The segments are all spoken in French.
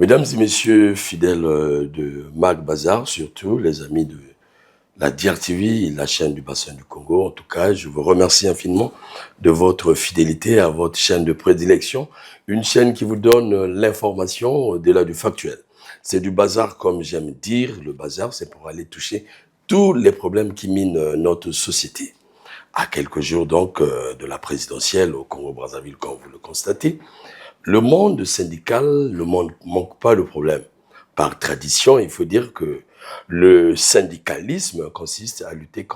Mesdames et messieurs, fidèles de Mag Bazar, surtout les amis de la DRTV, la chaîne du bassin du Congo, en tout cas, je vous remercie infiniment de votre fidélité à votre chaîne de prédilection, une chaîne qui vous donne l'information au-delà du factuel. C'est du bazar, comme j'aime dire. Le bazar, c'est pour aller toucher tous les problèmes qui minent notre société. À quelques jours donc de la présidentielle au Congo-Brazzaville, comme vous le constatez, le monde syndical ne manque pas de problème. Par tradition, il faut dire que le syndicalisme consiste à lutter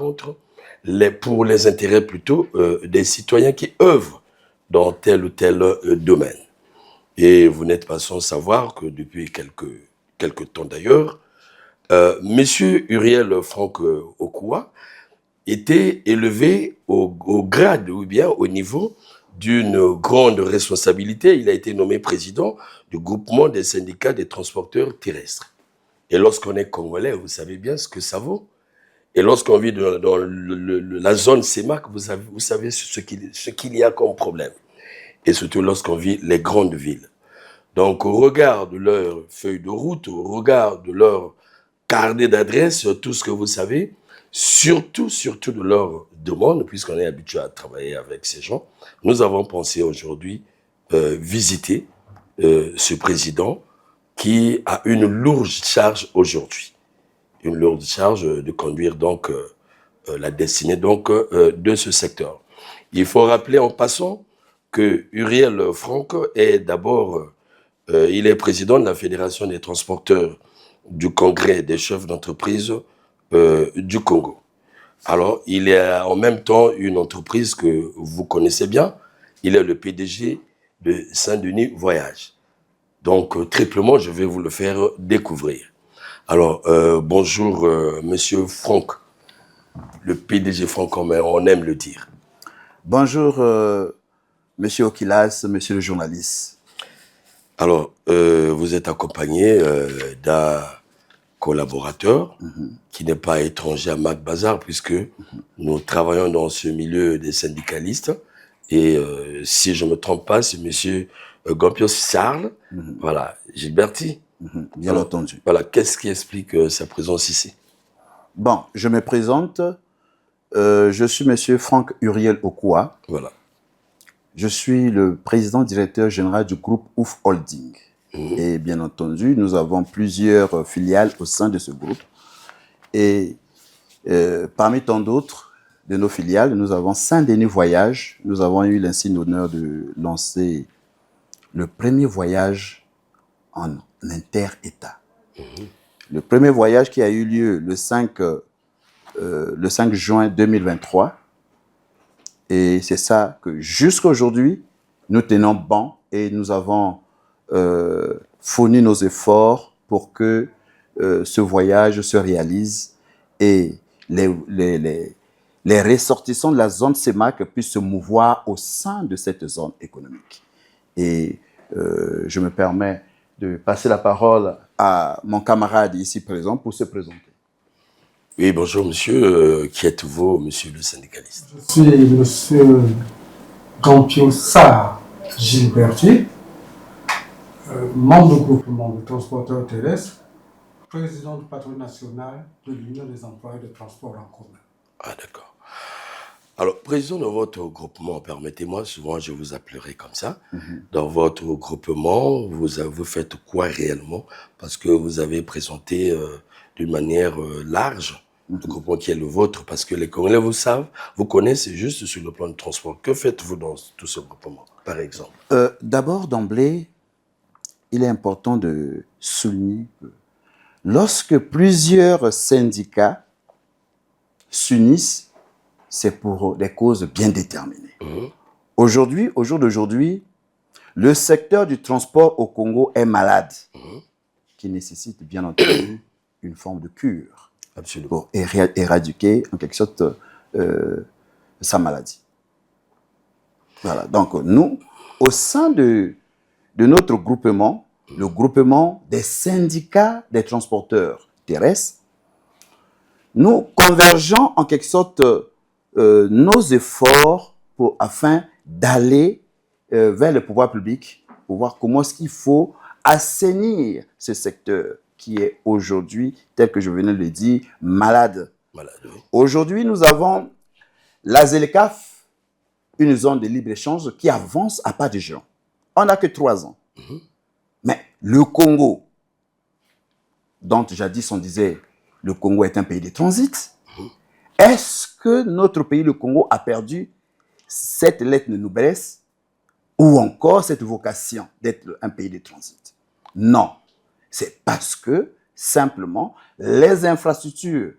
pour les intérêts plutôt des citoyens qui œuvrent dans tel ou tel domaine. Et vous n'êtes pas sans savoir que depuis quelques temps d'ailleurs, Monsieur Uriel Franck Okua était élevé au grade ou bien au niveau d'une grande responsabilité. Il a été nommé président du groupement des syndicats des transporteurs terrestres. Et lorsqu'on est congolais, vous savez bien ce que ça vaut. Et lorsqu'on vit dans la zone CEMAC, vous savez ce qu'il y a comme problème. Et surtout lorsqu'on vit les grandes villes. Donc, au regard de leur feuille de route, au regard de leur carnet d'adresse, tout ce que vous savez, surtout de leur demande, puisqu'on est habitué à travailler avec ces gens, nous avons pensé aujourd'hui visiter ce président qui a une lourde charge aujourd'hui. Une lourde charge de conduire donc la destinée donc, de ce secteur. Il faut rappeler en passant que Uriel Franck est d'abord, il est président de la Fédération des transporteurs du Congrès des chefs d'entreprise du Congo. Alors, il est en même temps une entreprise que vous connaissez bien. Il est le PDG de Saint-Denis Voyage. Donc, triplement, je vais vous le faire découvrir. Alors, bonjour, monsieur Franck, le PDG Franck, comme on aime le dire. Bonjour, monsieur Okilas, monsieur le journaliste. Alors, vous êtes accompagné d'un collaborateur qui n'est pas étranger à Mag Bazar, puisque nous travaillons dans ce milieu des syndicalistes. Et si je ne me trompe pas, c'est monsieur Gampios Charles, voilà, Gilberti. Bien Alors, entendu. Voilà, qu'est-ce qui explique sa présence ici? Bon, je me présente. Je suis monsieur Franck Uriel Okua. Voilà. Je suis le président directeur général du groupe Ouf Holding. Et bien entendu, nous avons plusieurs filiales au sein de ce groupe. Et parmi tant d'autres de nos filiales, nous avons Saint-Denis Voyage. Nous avons eu l'insigne honneur de lancer le premier voyage en inter-État. Le premier voyage qui a eu lieu le 5 juin 2023. Et c'est ça que jusqu'à aujourd'hui, nous tenons bon et nous avons fourni nos efforts pour que ce voyage se réalise et les ressortissants de la zone CEMAC puissent se mouvoir au sein de cette zone économique. Et je me permets de passer la parole à mon camarade ici présent pour se présenter. Oui, bonjour monsieur. Qui êtes-vous, monsieur le syndicaliste? Je suis monsieur Gampios Sarr Gilberti, membre du groupement de transporteurs terrestres, président du patronat national de l'Union des employés de transport en commun. Ah, d'accord. Alors, président de votre groupement, permettez-moi, souvent je vous appellerai comme ça. Dans votre groupement, vous faites quoi réellement? Parce que vous avez présenté d'une manière large le groupement qui est le vôtre, parce que les Congolais vous connaissent juste sur le plan de transport. Que faites-vous dans tout ce groupement, par exemple? D'abord, d'emblée, il est important de souligner que lorsque plusieurs syndicats s'unissent, c'est pour des causes bien déterminées. Aujourd'hui, au jour d'aujourd'hui, le secteur du transport au Congo est malade, qui nécessite bien entendu une forme de cure. Absolument. Pour éradiquer en quelque sorte sa maladie. Voilà. Donc nous, au sein de notre groupement, le groupement des syndicats des transporteurs terrestres, nous convergeons en quelque sorte nos efforts afin d'aller vers le pouvoir public pour voir comment est-ce qu'il faut assainir ce secteur qui est aujourd'hui, tel que je venais de le dire, malade. Malade, oui. Aujourd'hui, nous avons la ZLECAf, une zone de libre-échange qui avance à pas de géant. On n'a que 3 ans. Mais le Congo, dont jadis on disait le Congo est un pays de transit, est-ce que notre pays, le Congo, a perdu cette lettre de noblesse ou encore cette vocation d'être un pays de transit? Non. C'est parce que, simplement, les infrastructures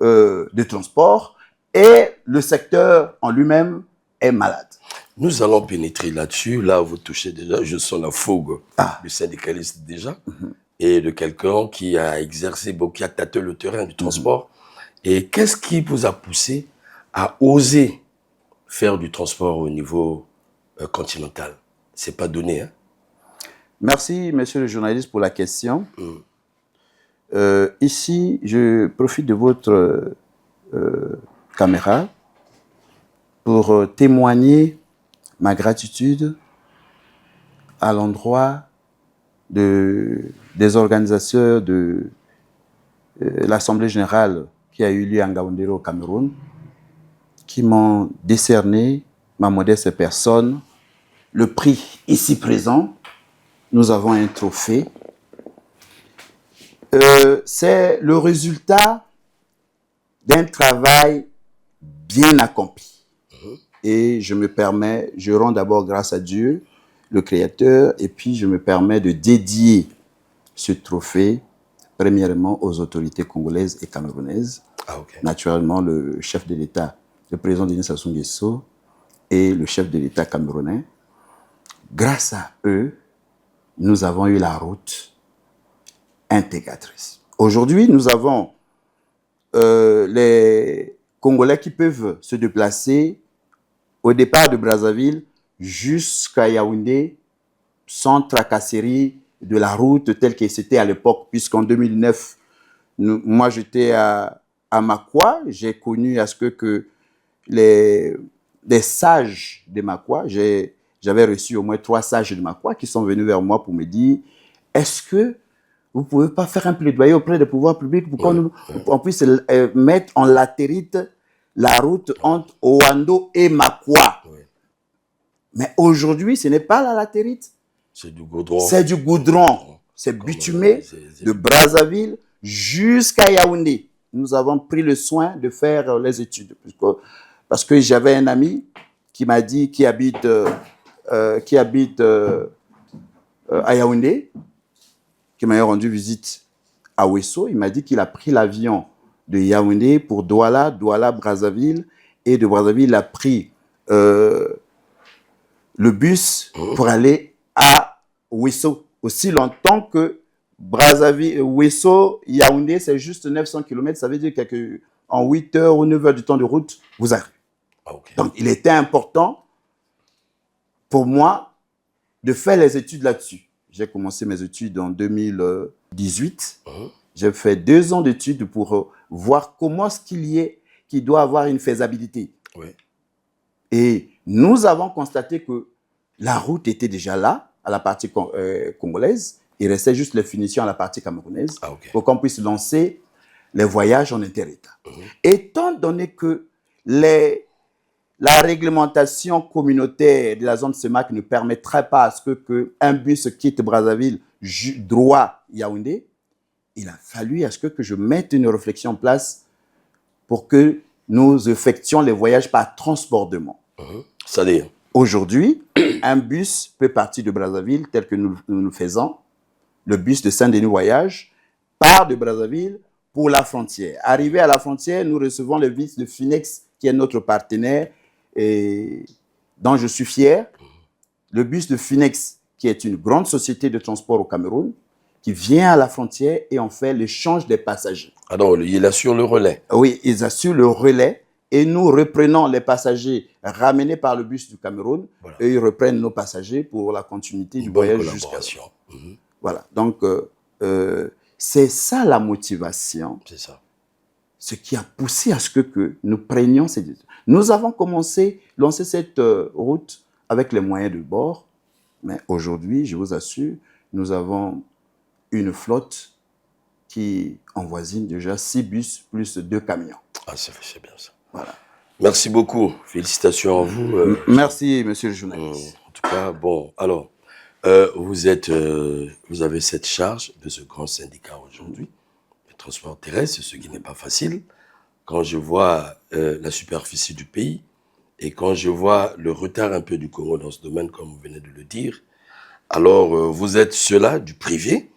de transport et le secteur en lui-même est malade. Nous allons pénétrer là-dessus. Là, vous touchez déjà, je sens la fougue du syndicaliste déjà, et de quelqu'un qui a exercé, qui a tâté le terrain du transport. Et qu'est-ce qui vous a poussé à oser faire du transport au niveau continental? C'est pas donné, hein? Merci, monsieur le journaliste, pour la question. Ici, je profite de votre caméra pour témoigner ma gratitude à l'endroit des organisateurs de l'Assemblée générale qui a eu lieu à Ngaoundéré au Cameroun, qui m'ont décerné, ma modeste personne, le prix ici présent. Nous avons un trophée. C'est le résultat d'un travail bien accompli. Et je rends d'abord grâce à Dieu, le Créateur, et puis je me permets de dédier ce trophée, premièrement, aux autorités congolaises et camerounaises. Naturellement, le chef de l'État, le président Denis Sassou Nguesso et le chef de l'État camerounais. Grâce à eux, nous avons eu la route intégratrice. Aujourd'hui, nous avons les Congolais qui peuvent se déplacer au départ de Brazzaville jusqu'à Yaoundé sans tracasserie de la route telle que c'était à l'époque, puisqu'en 2009, moi j'étais à Makwa, j'ai connu à ce que les sages de Makwa, j'avais reçu au moins 3 sages de Makwa qui sont venus vers moi pour me dire, est-ce que vous ne pouvez pas faire un plaidoyer auprès des pouvoirs publics pour qu'on puisse mettre en latérite la route entre Oando et Makwa? Mais aujourd'hui, ce n'est pas la latérite. C'est du goudron. C'est du goudron. C'est bitumé de Brazzaville jusqu'à Yaoundé. Nous avons pris le soin de faire les études. Parce que j'avais un ami qui m'a dit, qui habite à Yaoundé, qui m'a rendu visite à Ouesso. Il m'a dit qu'il a pris l'avion de Yaoundé pour Douala, Brazzaville, et de Brazzaville, il a pris le bus pour aller à Ouesso. Aussi longtemps que Brazzaville, Ouesso, Yaoundé, c'est juste 900 km. Ça veut dire qu'en 8 heures ou 9 heures du temps de route, vous arrivez. Donc, il était important pour moi de faire les études là-dessus. J'ai commencé mes études en 2018. J'ai fait 2 ans d'études pour voir comment ce qu'il doit avoir une faisabilité. Et nous avons constaté que la route était déjà là, à la partie congolaise. Il restait juste les finitions à la partie camerounaise pour qu'on puisse lancer les voyages en inter-État. Étant donné que la réglementation communautaire de la zone CEMAC ne permettrait pas à ce qu'un bus quitte Brazzaville droit Yaoundé, il a fallu à ce que je mette une réflexion en place pour que nous effectuions les voyages par transbordement. C'est-à-dire, aujourd'hui, un bus peut partir de Brazzaville tel que nous le faisons. Le bus de Saint-Denis Voyage part de Brazzaville pour la frontière. Arrivé à la frontière, nous recevons le bus de Finex, qui est notre partenaire et dont je suis fier. Le bus de Finex, qui est une grande société de transport au Cameroun, qui vient à la frontière et on fait l'échange des passagers. Ah non, il assure le relais. Oui, ils assurent le relais et nous reprenons les passagers ramenés par le bus du Cameroun et ils reprennent nos passagers pour la continuité du voyage jusqu'à là. Voilà, donc c'est ça la motivation. C'est ça. Ce qui a poussé à ce que nous prenions ces décisions. Nous avons lancé cette route avec les moyens de bord, mais aujourd'hui, je vous assure, nous avons une flotte qui envoisine déjà 6 bus plus 2 camions. Ah, c'est bien ça. Voilà. Merci beaucoup. Félicitations à vous. Merci, monsieur le journaliste. En tout cas, bon, alors, vous avez cette charge de ce grand syndicat aujourd'hui, le transport terrestre, ce qui n'est pas facile. Quand je vois la superficie du pays et quand je vois le retard un peu du Congo dans ce domaine, comme vous venez de le dire, alors vous êtes ceux-là du privé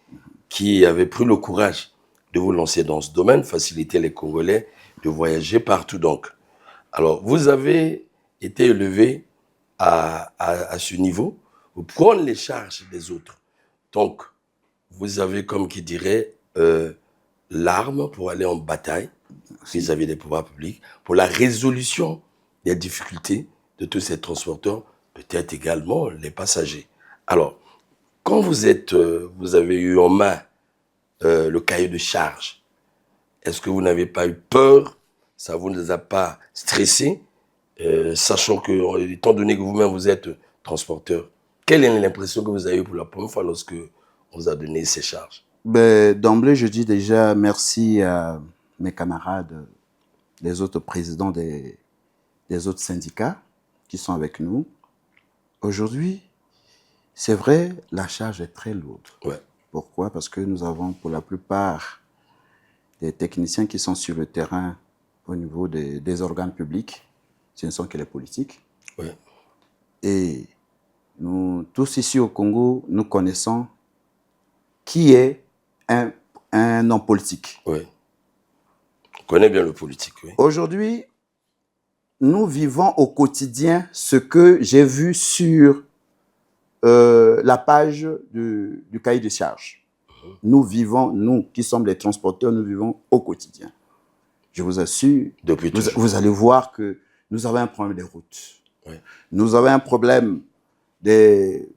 qui avaient pris le courage de vous lancer dans ce domaine, faciliter les Congolais de voyager partout donc. Alors, vous avez été élevé à ce niveau, vous prenez les charges des autres. Donc, vous avez, comme qui dirait, l'arme pour aller en bataille vis-à-vis des pouvoirs publics, pour la résolution des difficultés de tous ces transporteurs, peut-être également les passagers. Alors, quand vous avez eu en main le cahier de charge, est-ce que vous n'avez pas eu peur? Ça vous ne les a pas stressé, sachant que, étant donné que vous-même vous êtes transporteur, quelle est l'impression que vous avez eue pour la première fois lorsque on vous a donné ces charges? D'emblée, je dis déjà merci à mes camarades, les autres présidents des autres syndicats qui sont avec nous. Aujourd'hui, c'est vrai, la charge est très lourde. Ouais. Pourquoi? Parce que nous avons pour la plupart des techniciens qui sont sur le terrain au niveau des organes publics. Ce ne sont que les politiques. Ouais. Et nous, tous ici au Congo, nous connaissons qui est un homme politique. Oui. On connaît bien le politique, oui. Aujourd'hui, nous vivons au quotidien ce que j'ai vu sur la page du cahier de charge. Nous vivons, nous qui sommes les transporteurs, nous vivons au quotidien. Je vous assure, vous allez voir que nous avons un problème des routes. Oui. Nous avons un problème des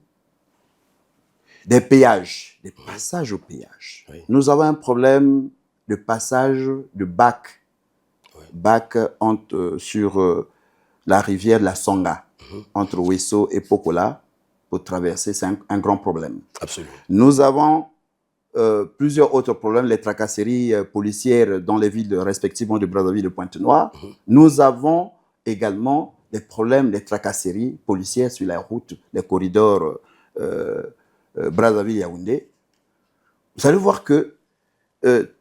péages, des passages au péage. Oui. Nous avons un problème de passage de bac, bac sur la rivière la Songa, entre Ouesso et Pokola, pour traverser, c'est un grand problème. Absolument. Nous avons plusieurs autres problèmes, les tracasseries policières dans les villes respectivement de Brazzaville et de Pointe-Noire. Nous avons également des problèmes, des tracasseries policières sur la route, les corridors Brazzaville-Yaoundé. Vous allez voir que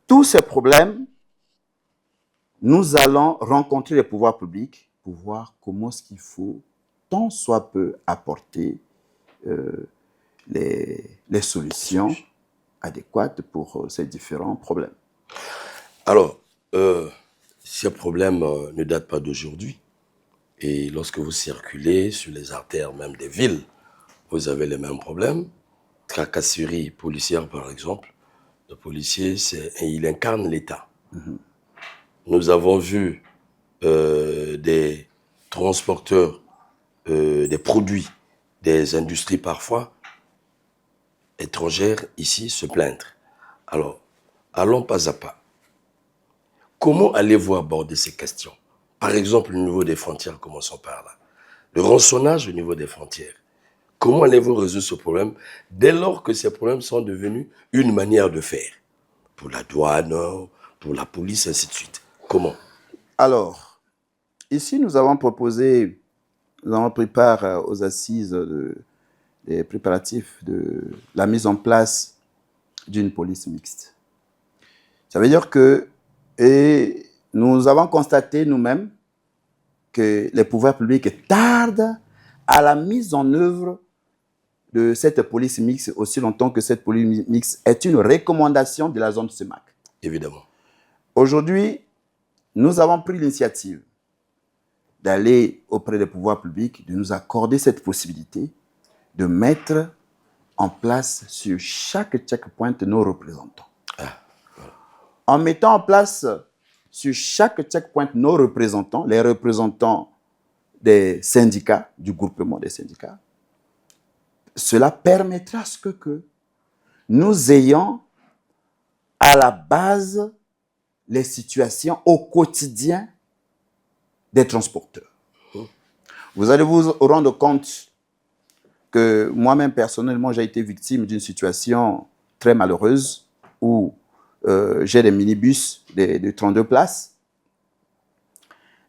tous ces problèmes, nous allons rencontrer les pouvoirs publics pour voir comment est-ce qu'il faut, tant soit peu, apporter les solutions adéquates pour ces différents problèmes. Alors, ces problèmes ne datent pas d'aujourd'hui. Et lorsque vous circulez sur les artères même des villes, vous avez les mêmes problèmes. Tracasserie policière, par exemple. Le policier, il incarne l'État. Nous avons vu des transporteurs, des produits, des industries parfois étrangères ici se plaindre. Alors, allons pas à pas. Comment allez-vous aborder ces questions? Par exemple, au niveau des frontières, commençons par là. Le rançonnage au niveau des frontières. Comment allez-vous résoudre ce problème dès lors que ces problèmes sont devenus une manière de faire? Pour la douane, pour la police, ainsi de suite. Comment? Alors, ici, nous avons pris part aux assises des préparatifs de la mise en place d'une police mixte. Ça veut dire que nous avons constaté nous-mêmes que les pouvoirs publics tardent à la mise en œuvre de cette police mixte aussi longtemps que cette police mixte est une recommandation de la zone CEMAC. Évidemment. Aujourd'hui, nous avons pris l'initiative d'aller auprès des pouvoirs publics, de nous accorder cette possibilité de mettre en place sur chaque checkpoint nos représentants. En mettant en place sur chaque checkpoint nos représentants, les représentants des syndicats, du groupement des syndicats, cela permettra à ce que nous ayons à la base les situations au quotidien des transporteurs. Vous allez vous rendre compte que moi-même, personnellement, j'ai été victime d'une situation très malheureuse où j'ai des minibus de 32 places.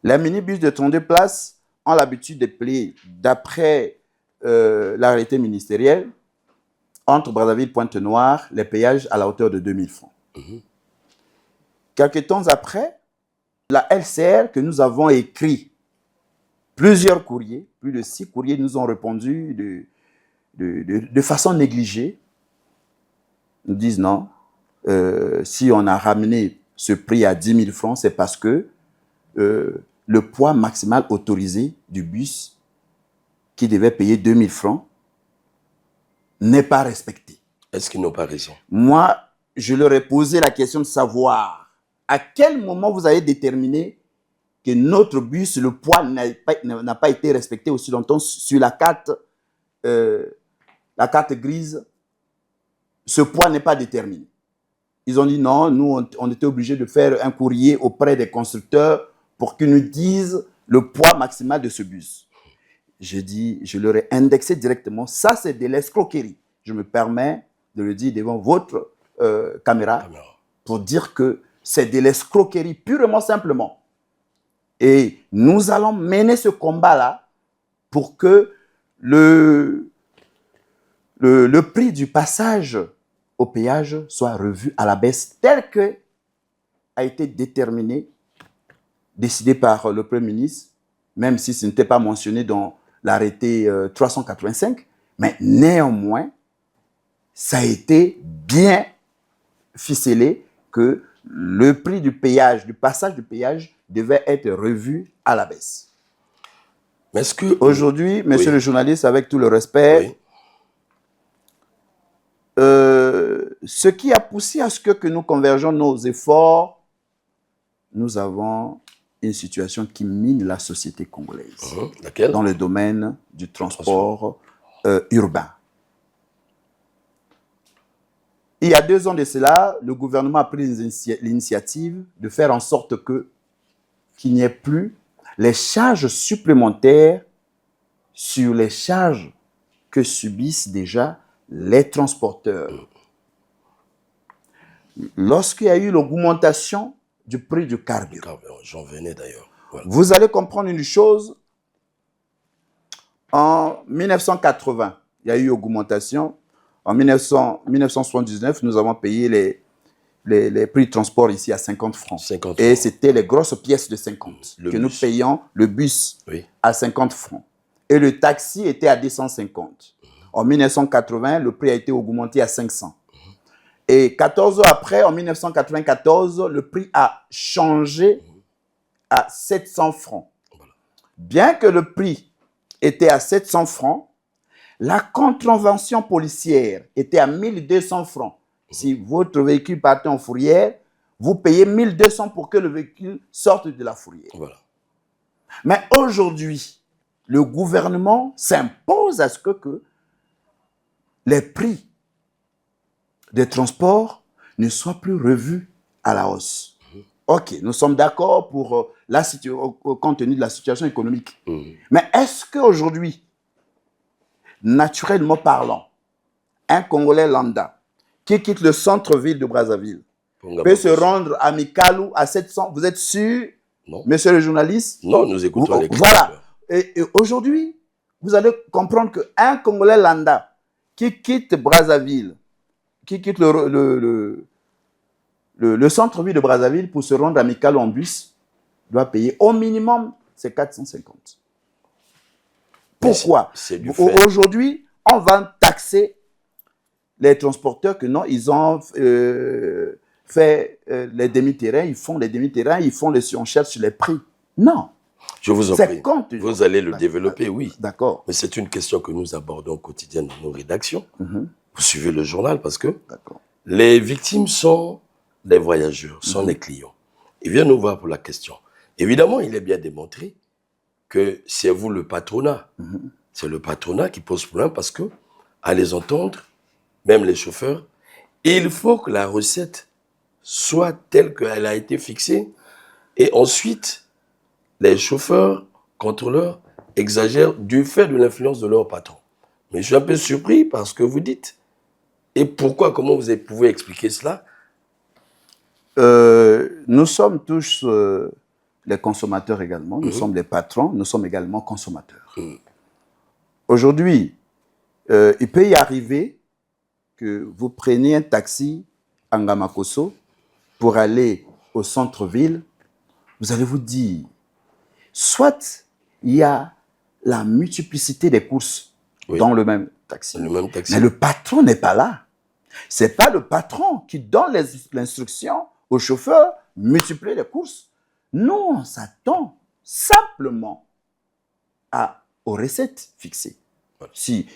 Les minibus de 32 places ont l'habitude de payer, d'après l'arrêté ministériel, entre Brazzaville et Pointe-Noire, les péages à la hauteur de 2000 francs. Quelques temps après, la LCR que nous avons écrit plusieurs courriers, plus de 6 courriers nous ont répondu de façon négligée. Nous disent non, si on a ramené ce prix à 10 000 francs, c'est parce que le poids maximal autorisé du bus qui devait payer 2 000 francs n'est pas respecté. Est-ce qu'ils n'ont pas raison? Moi, je leur ai posé la question de savoir à quel moment vous avez déterminé que notre bus, le poids n'a pas été respecté aussi longtemps sur la carte grise. Ce poids n'est pas déterminé. Ils ont dit non, nous, on était obligés de faire un courrier auprès des constructeurs pour qu'ils nous disent le poids maximal de ce bus. Je leur ai indexé directement. Ça, c'est de l'escroquerie. Je me permets de le dire devant votre caméra pour dire que c'est de l'escroquerie purement simplement. Et nous allons mener ce combat-là pour que le prix du passage au péage soit revu à la baisse tel que a été déterminé, décidé par le Premier ministre, même si ce n'était pas mentionné dans l'arrêté 385, mais néanmoins, ça a été bien ficelé que le prix du péage, du passage du péage, devait être revu à la baisse. Mais est-ce que... Aujourd'hui, monsieur le journaliste, avec tout le respect, ce qui a poussé à ce que nous convergeons nos efforts, nous avons une situation qui mine la société congolaise. Laquelle? Dans le domaine du transport urbain. Il y a 2 ans de cela, le gouvernement a pris l'initiative de faire en sorte qu'il n'y ait plus les charges supplémentaires sur les charges que subissent déjà les transporteurs. Lorsqu'il y a eu l'augmentation du prix du carburant, j'en venais d'ailleurs. Voilà. Vous allez comprendre une chose. En 1980, il y a eu augmentation. En 1979, nous avons payé les prix de transport ici à 50 francs. 50 francs. Et c'était les grosses pièces de 50 que nous payions, le bus à 50 francs. Et le taxi était à 250. En 1980, le prix a été augmenté à 500. Et 14 ans après, en 1994, le prix a changé à 700 francs. Bien que le prix était à 700 francs, la contravention policière était à 1200 francs. Si votre véhicule partait en fourrière, vous payez 1200 pour que le véhicule sorte de la fourrière. Voilà. Mais aujourd'hui, le gouvernement s'impose à ce que les prix des transports ne soient plus revus à la hausse. Ok, nous sommes d'accord pour compte tenu de la situation économique. Mais est-ce qu'aujourd'hui, naturellement parlant, un Congolais lambda qui quitte le centre-ville de Brazzaville peut se rendre à Mikalou à 700? Vous êtes sûr, non, monsieur le journaliste? Non, nous écoutons les questions. Voilà. Et aujourd'hui, vous allez comprendre qu'un Congolais lambda qui quitte Brazzaville, qui quitte le centre-ville de Brazzaville pour se rendre à Mikalou en bus, doit payer au minimum, c'est 450. Pourquoi? Aujourd'hui, on va taxer les transporteurs que non, ils ont fait les demi-terrains, ils font les demi-terrains, ils font les surenchères sur les prix. Non. Je vous en prie. Vous allez le développer, oui. D'accord. Mais c'est une question que nous abordons au quotidien dans nos rédactions. Vous suivez le journal parce que les victimes sont les voyageurs, sont les clients. Ils viennent nous voir pour la question. Évidemment, il est bien démontré que c'est vous le patronat. C'est le patronat qui pose problème parce que, à les entendre, même les chauffeurs, il faut que la recette soit telle qu'elle a été fixée. Et ensuite, les chauffeurs, contrôleurs, exagèrent du fait de l'influence de leur patron. Mais je suis un peu surpris par ce que vous dites. Et pourquoi, comment vous pouvez expliquer cela? Nous sommes tous les consommateurs également, nous sommes les patrons, nous sommes également consommateurs. Aujourd'hui, il peut y arriver que vous preniez un taxi à Ngamakoso pour aller au centre-ville. Vous allez vous dire, soit il y a la multiplicité des courses dans le même taxi, mais le patron n'est pas là. Ce n'est pas le patron qui donne l'instruction au chauffeur multiplier les courses. Nous, on s'attend simplement aux recettes fixées. Si,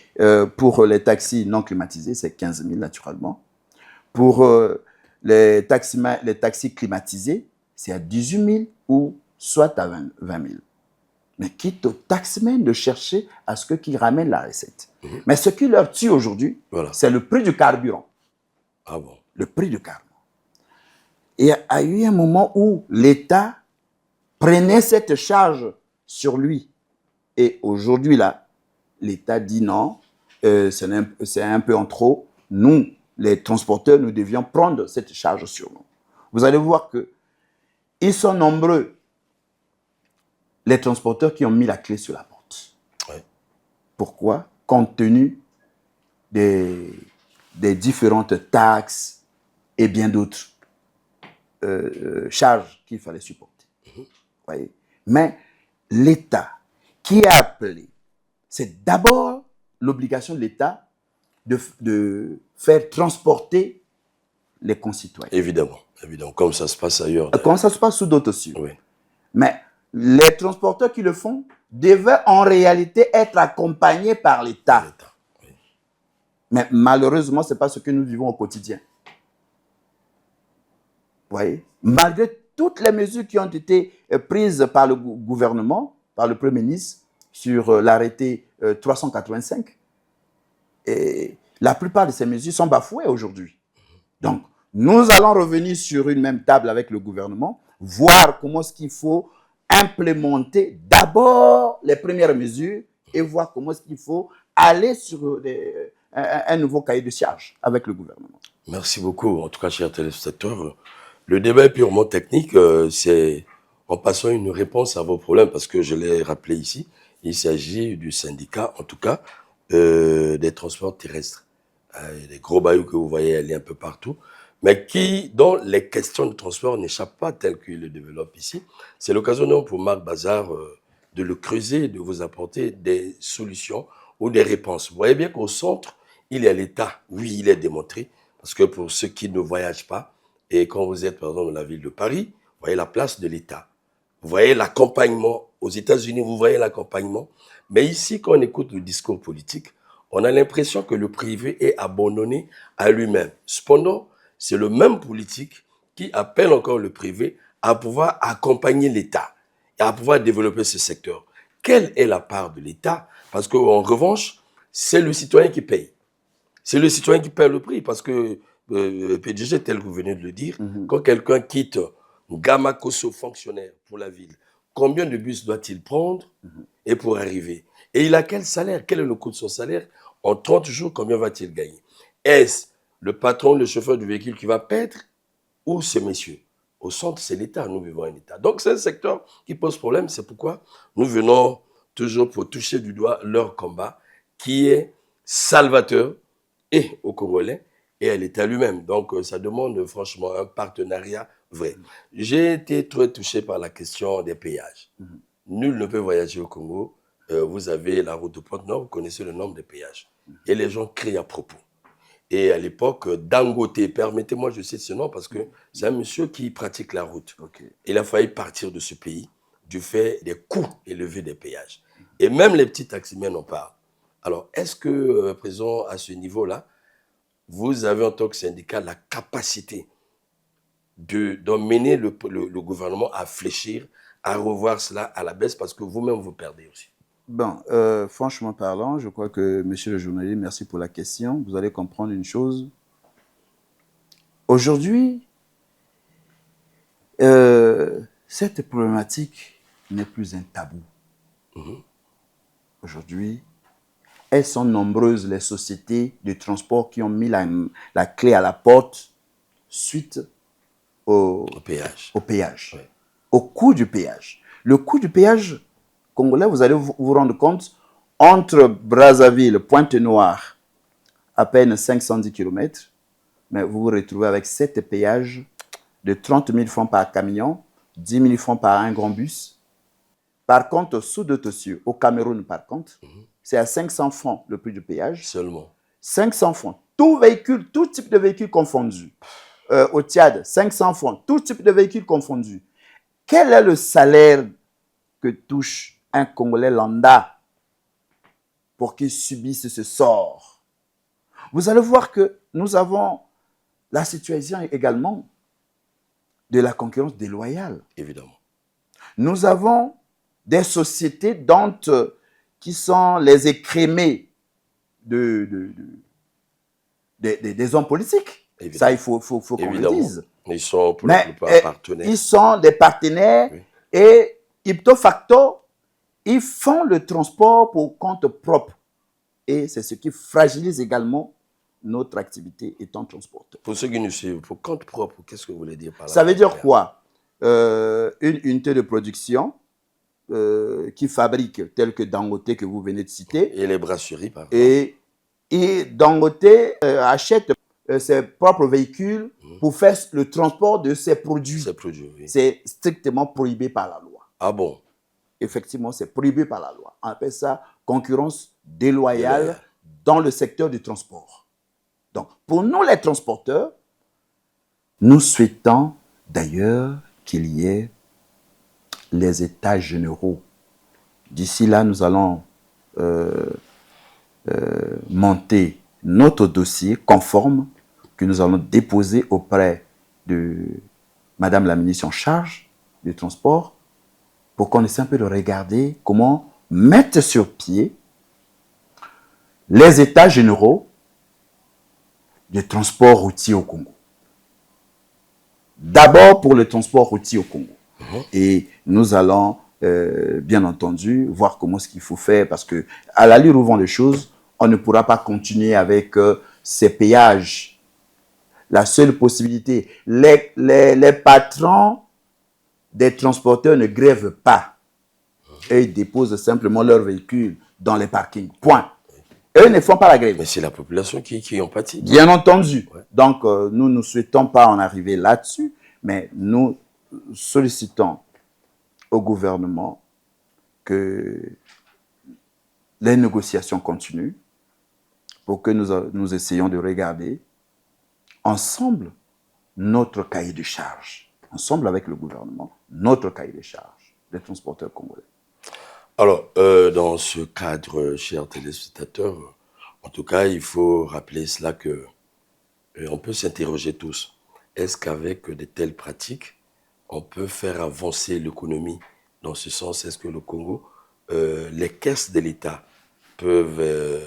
pour les taxis non climatisés, c'est 15 000 naturellement. Pour les taxis climatisés, c'est à 18 000 ou soit à 20 000. Mais quitte au taximan de chercher à ce qu'ils ramènent la recette. Mais ce qui leur tue aujourd'hui, c'est le prix du carburant. Ah bon? Le prix du carburant. Et il y a eu un moment où l'État prenait cette charge sur lui. Et aujourd'hui, là, l'État dit non, c'est un peu en trop. Nous, les transporteurs, nous devions prendre cette charge sur nous. Vous allez voir qu'ils sont nombreux, les transporteurs qui ont mis la clé sur la porte. Ouais. Pourquoi? Compte tenu des différentes taxes et bien d'autres charges qu'il fallait supporter. Voyez? Mais l'État qui est appelé, c'est d'abord l'obligation de l'État de faire transporter les concitoyens. Évidemment, évidemment, comme ça se passe ailleurs. Comme ça se passe sous d'autres cieux. Oui. Mais les transporteurs qui le font devaient en réalité être accompagnés par l'État. Oui. Mais malheureusement, ce n'est pas ce que nous vivons au quotidien. Vous voyez? Malgré toutes les mesures qui ont été prises par le gouvernement, par le Premier ministre, sur l'arrêté 385, et la plupart de ces mesures sont bafouées aujourd'hui. Donc, nous allons revenir sur une même table avec le gouvernement, voir comment est-ce qu'il faut implémenter d'abord les premières mesures et voir comment est-ce qu'il faut aller sur un nouveau cahier de charge avec le gouvernement. Merci beaucoup. En tout cas, chers téléspectateurs, le débat est purement technique. C'est en passant une réponse à vos problèmes, parce que je l'ai rappelé ici, il s'agit du syndicat, en tout cas, des transports terrestres. Les gros bayous que vous voyez aller un peu partout, mais dont les questions de transport n'échappent pas telles qu'il le développe ici. C'est l'occasion pour Marc Bazar de le creuser, de vous apporter des solutions ou des réponses. Vous voyez bien qu'au centre, il y a l'État. Oui, il est démontré, parce que pour ceux qui ne voyagent pas, et quand vous êtes par exemple dans la ville de Paris, vous voyez la place de l'État. Vous voyez l'accompagnement. Aux États-Unis, vous voyez l'accompagnement. Mais ici, quand on écoute le discours politique, on a l'impression que le privé est abandonné à lui-même. Cependant, c'est le même politique qui appelle encore le privé à pouvoir accompagner l'État et à pouvoir développer ce secteur. Quelle est la part de l'État? Parce qu'en revanche, c'est le citoyen qui paye. C'est le citoyen qui paye le prix, parce que PDG, tel que vous venez de le dire, quand quelqu'un quitte Ngamakoso fonctionnaire pour la ville, combien de bus doit-il prendre et pour arriver? Et il a quel salaire? Quel est le coût de son salaire? En 30 jours, combien va-t-il gagner? Est-ce le patron, le chauffeur du véhicule qui va perdre, ou ces messieurs? Au centre, c'est l'État. Nous vivons un État. Donc, c'est un secteur qui pose problème. C'est pourquoi nous venons toujours pour toucher du doigt leur combat, qui est salvateur et aux Congolais et à l'État lui-même. Donc, ça demande franchement un partenariat vrai. J'ai été très touché par la question des péages. Nul ne peut voyager au Congo. Vous avez la route de Pointe-Nord, vous connaissez le nombre de péages. Et les gens crient à propos. Et à l'époque, Dangote, permettez-moi, je cite ce nom parce que c'est un monsieur qui pratique la route. Il a failli partir de ce pays du fait des coûts élevés des péages. Et même les petits taximens en parlent. Alors, est-ce que, présent à ce niveau-là, vous avez en tant que syndicat la capacité d'emmener le gouvernement à fléchir, à revoir cela à la baisse, parce que vous-même vous perdez aussi? Bon, franchement parlant, je crois que, monsieur le journaliste, merci pour la question. Vous allez comprendre une chose. Aujourd'hui, cette problématique n'est plus un tabou. Aujourd'hui, elles sont nombreuses, les sociétés de transport qui ont mis la clé à la porte suite au péage. péage. Ouais. Au coût du péage. Le coût du péage congolais, vous allez vous rendre compte, entre Brazzaville, Pointe-Noire, à peine 510 km, mais vous vous retrouvez avec 7 péages de 30 000 francs par camion, 10 000 francs par un grand bus. Par contre, sous d'autres cieux, au Cameroun, par contre, c'est à 500 francs le prix du péage. Seulement. 500 francs. Tout véhicule, tout type de véhicule confondu. Au Tchad, 500 francs. Tout type de véhicule confondu. Quel est le salaire que touche un Congolais lambda pour qu'il subisse ce sort? Vous allez voir que nous avons la situation également de la concurrence déloyale. Évidemment. Nous avons des sociétés dont qui sont les écrémés des hommes politiques. Évidemment. Ça, il faut qu'on le dise. Ils sont pour la plupart partenaires. Ils sont des partenaires, oui. Et ipso facto, ils font le transport pour compte propre. Et c'est ce qui fragilise également notre activité étant transporteur. Pour ceux qui nous suivent, pour compte propre, qu'est-ce que vous voulez dire par là? Ça veut dire quoi? Une unité de production qui fabrique, tel que Dangote que vous venez de citer. Et les brasseries, par exemple. Et Dangote achète ses propres véhicules pour faire le transport de ses produits. Oui. C'est strictement prohibé par la loi. Ah bon? Effectivement, c'est prohibé par la loi. On appelle ça concurrence déloyale dans le secteur du transport. Donc, pour nous, les transporteurs, nous souhaitons d'ailleurs qu'il y ait les états généraux. D'ici là, nous allons monter notre dossier conforme que nous allons déposer auprès de Madame la ministre en charge du transport pour qu'on essaie un peu de regarder comment mettre sur pied les états généraux du transport routier au Congo. D'abord pour le transport routier au Congo. Et nous allons, bien entendu, voir comment ce qu'il faut faire parce que à l'allure où vont les choses, on ne pourra pas continuer avec ces péages. La seule possibilité, les patrons des transporteurs ne grèvent pas. Et ils déposent simplement leurs véhicules dans les parkings. Point. Eux ne font pas la grève. Mais c'est la population qui en pâtit. Bien entendu. Ouais. Donc, nous ne souhaitons pas en arriver là-dessus, mais nous sollicitons au gouvernement que les négociations continuent pour que nous essayions de regarder ensemble notre cahier de charges, ensemble avec le gouvernement, notre cahier de charges des transporteurs congolais. Alors, dans ce cadre, chers téléspectateurs, en tout cas, il faut rappeler cela que on peut s'interroger tous. Est-ce qu'avec de telles pratiques, on peut faire avancer l'économie? Dans ce sens, est-ce que le Congo, les caisses de l'État peuvent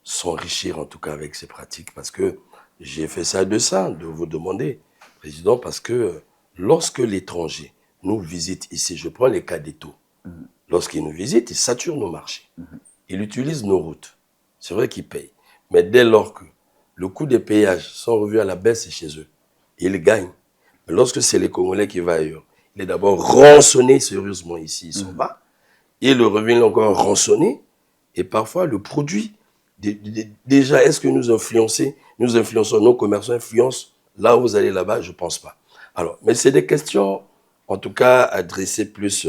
s'enrichir en tout cas avec ces pratiques? Parce que j'ai fait ça de vous demander, Président, parce que lorsque l'étranger nous visite ici, je prends les cas d'Eto, lorsqu'il nous visite, il sature nos marchés, il utilise nos routes. C'est vrai qu'ils payent. Mais dès lors que le coût des péages sont revus à la baisse chez eux, ils gagnent. Mais lorsque c'est les Congolais qui vont ailleurs, il est d'abord rançonné sérieusement ici, ils sont bas, et le revenu est encore rançonné, et parfois le produit, déjà, est-ce que nous influençons, nos commerçants influencent là où vous allez là-bas? Je ne pense pas. Alors, mais c'est des questions, en tout cas, adressées plus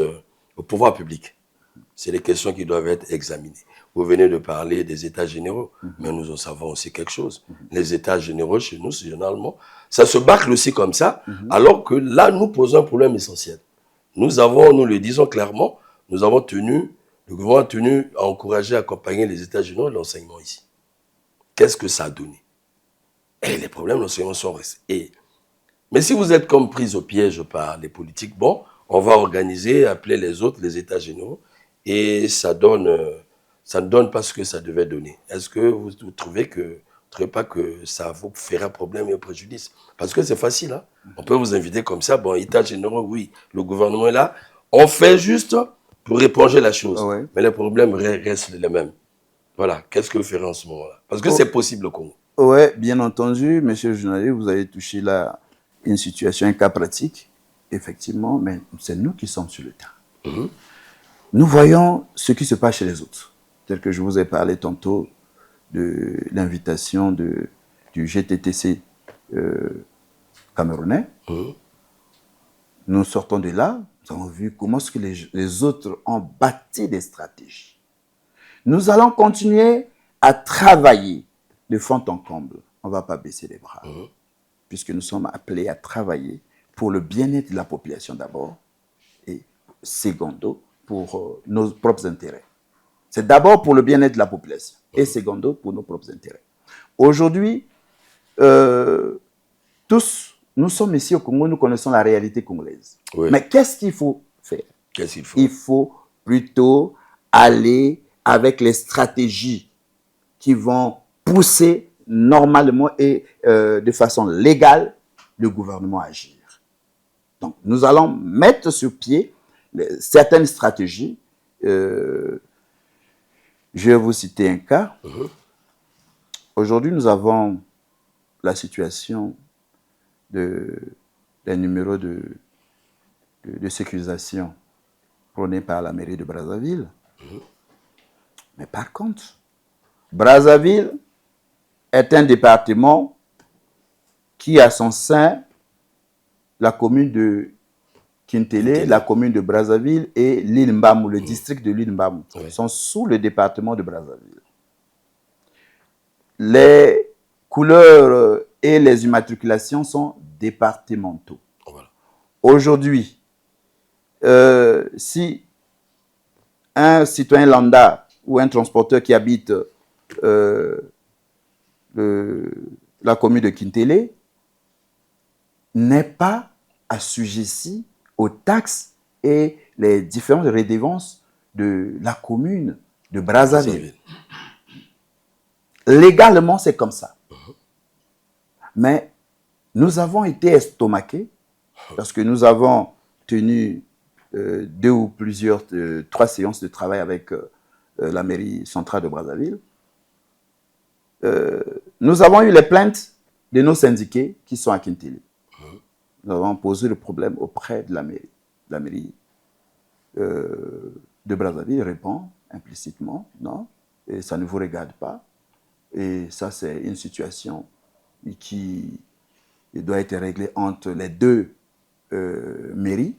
au pouvoir public. C'est des questions qui doivent être examinées. Vous venez de parler des états généraux, mais nous en savons aussi quelque chose. Les états généraux, chez nous, c'est généralement, ça se bâcle aussi comme ça, alors que là, nous posons un problème essentiel. Nous le disons clairement, le gouvernement a tenu à encourager, à accompagner les états généraux de l'enseignement ici. Qu'est-ce que ça a donné? Et les problèmes de l'enseignement sont restés. Mais si vous êtes comme pris au piège par les politiques, bon, on va organiser, appeler les autres, les états généraux, et ça ne donne pas ce que ça devait donner. Est-ce que vous ne trouvez pas que ça vous fera problème et préjudice? Parce que c'est facile, hein? On peut vous inviter comme ça, bon, état généraux, oui, le gouvernement est là, on fait juste pour éponger la chose. Ouais. Mais les problèmes restent les mêmes. Voilà, qu'est-ce que faire en ce moment-là? Parce que c'est possible au Congo. Oui, bien entendu, monsieur le journaliste, vous avez touché là une situation, un cas pratique, effectivement, mais c'est nous qui sommes sur le terrain. Nous voyons ce qui se passe chez les autres, tel que je vous ai parlé tantôt de l'invitation du GTTC camerounais. Nous sortons de là, nous avons vu comment est-ce que les autres ont bâti des stratégies. Nous allons continuer à travailler de fond en comble. On ne va pas baisser les bras, puisque nous sommes appelés à travailler pour le bien-être de la population d'abord, et secondo, pour nos propres intérêts. C'est d'abord pour le bien-être de la population, et secondo, pour nos propres intérêts. Aujourd'hui, tous, nous sommes ici au Congo, nous connaissons la réalité congolaise. Oui. Mais qu'est-ce qu'il faut faire? Qu'est-ce qu'il faut? Il faut plutôt aller avec les stratégies qui vont pousser normalement et de façon légale le gouvernement à agir. Donc, nous allons mettre sur pied certaines stratégies. Je vais vous citer un cas. Aujourd'hui, nous avons la situation des numéros de sécurisation prônés par la mairie de Brazzaville. Mais par contre, Brazzaville est un département qui a son sein la commune de Kintélé, la commune de Brazzaville et l'île Mbamou, le district de l'île Mbamou, sont sous le département de Brazzaville. Les couleurs et les immatriculations sont départementaux. Voilà. Aujourd'hui, si un citoyen lambda ou un transporteur qui habite la commune de Kintélé n'est pas assujetti aux taxes et les différentes redevances de la commune de Brazzaville. Légalement, c'est comme ça. Mais nous avons été estomaqués parce que nous avons tenu 2 ou plusieurs, 3 séances de travail avec la mairie centrale de Brazzaville. Nous avons eu les plaintes de nos syndiqués qui sont à Kintélé. Nous avons posé le problème auprès de la mairie. La mairie de Brazzaville répond implicitement, non, et ça ne vous regarde pas. Et ça, c'est une situation qui doit être réglée entre les 2 mairies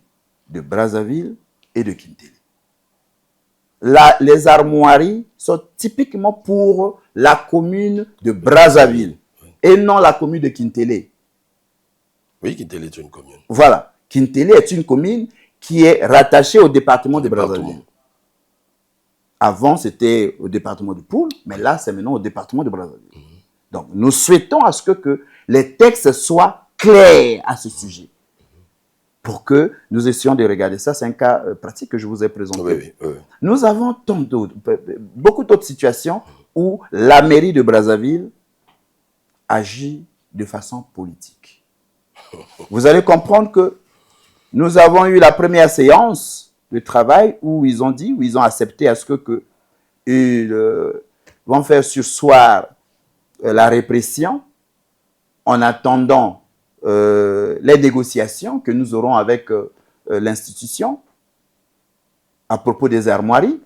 de Brazzaville et de Kintélé. Les armoiries sont typiquement pour la commune de Brazzaville et non la commune de Kintélé. Oui, Kintélé est une commune. Voilà. Kintélé est une commune qui est rattachée au département de Brazzaville. Avant, c'était au département de Poul, mais là, c'est maintenant au département de Brazzaville. Donc, nous souhaitons à ce que les textes soient clairs à ce sujet. Pour que nous essayons de regarder ça. C'est un cas pratique que je vous ai présenté. Oui. Nous avons beaucoup d'autres situations où la mairie de Brazzaville agit de façon politique. Vous allez comprendre que nous avons eu la première séance de travail où ils ont dit, où ils ont accepté à ce que ils vont faire surseoir la répression en attendant les négociations que nous aurons avec l'institution à propos des armoiries.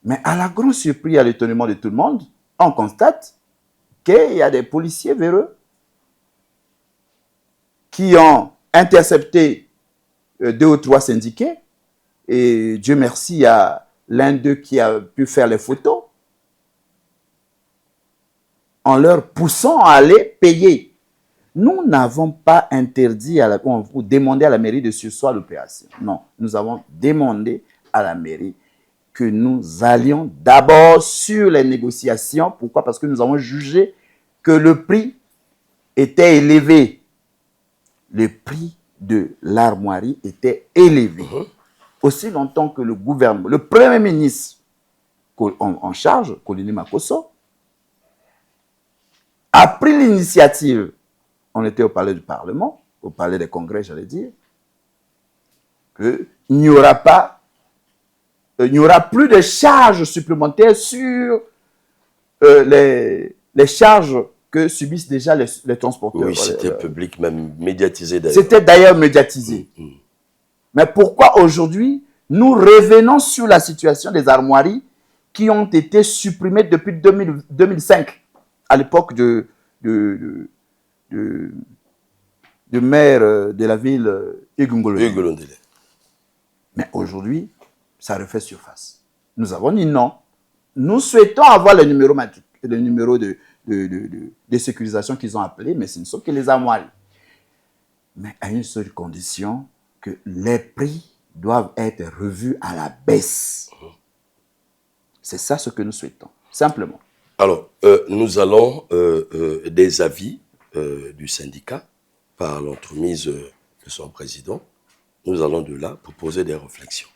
Mais à la grande surprise, à l'étonnement de tout le monde, on constate qu'il y a des policiers véreux qui ont intercepté 2 ou 3 syndiqués. Et Dieu merci, il y a l'un d'eux qui a pu faire les photos en leur poussant à aller payer. Nous n'avons pas interdit ou demandé à la mairie de surseoir l'opération. Non, nous avons demandé à la mairie que nous allions d'abord sur les négociations. Pourquoi? Parce que nous avons jugé que le prix était élevé. Le prix de l'armoirie était élevé. Aussi longtemps que le gouvernement, le premier ministre en charge, Colini Makosso, a pris l'initiative. On était au palais du Parlement, au palais des congrès, j'allais dire, qu'il n'y aura pas il n'y aura plus de charges supplémentaires sur les charges que subissent déjà les transporteurs. Oui, c'était public, même médiatisé d'ailleurs. C'était d'ailleurs médiatisé. Mais pourquoi aujourd'hui, nous revenons sur la situation des armoiries qui ont été supprimées depuis 2005, à l'époque du maire de la ville, Hugues Ngolondele. Mais aujourd'hui, ça refait surface. Nous avons dit non. Nous souhaitons avoir le numéro de sécurisation qu'ils ont appelé, mais ce ne sont que les armoiries. Mais à une seule condition, que les prix doivent être revus à la baisse. C'est ça ce que nous souhaitons, simplement. Alors, nous allons des avis du syndicat par l'entremise de son président. Nous allons de là pour poser des réflexions.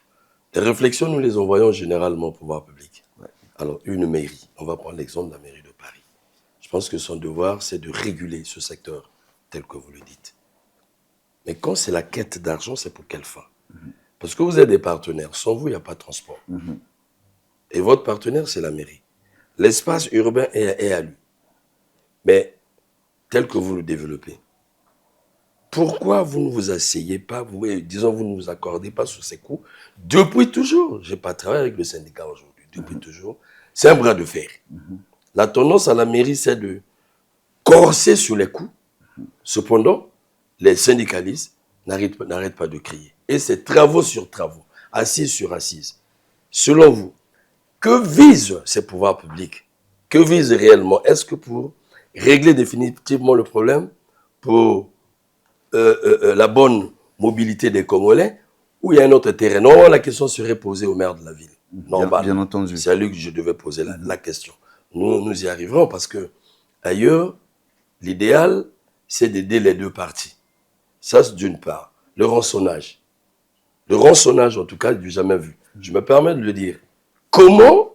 Les réflexions, nous les envoyons généralement au pouvoir public. Ouais. Alors, une mairie, on va prendre l'exemple de la mairie de Paris. Je pense que son devoir, c'est de réguler ce secteur tel que vous le dites. Mais quand c'est la quête d'argent, c'est pour quelle fin? Parce que vous êtes des partenaires. Sans vous, il n'y a pas de transport. Et votre partenaire, c'est la mairie. L'espace urbain est à lui. Mais tel que vous le développez, pourquoi vous ne vous asseyez pas, vous ne vous accordez pas sur ces coûts depuis toujours? Je n'ai pas travaillé avec le syndicat aujourd'hui. Depuis toujours. C'est un bras de fer. La tendance à la mairie, c'est de corser sur les coûts. Cependant, les syndicalistes n'arrêtent pas de crier. Et c'est travaux sur travaux, assises sur assises. Selon vous, que visent ces pouvoirs publics? Que visent réellement? Est-ce que pour régler définitivement le problème, pour la bonne mobilité des Congolais, ou il y a un autre terrain? Non, la question serait posée au maire de la ville. Normal. Bien entendu. C'est à lui que je devais poser la question. Nous y arriverons parce que, ailleurs, l'idéal, c'est d'aider les deux parties. Ça, c'est d'une part. Le rançonnage. Le rançonnage, en tout cas, du jamais vu. Je me permets de le dire. Comment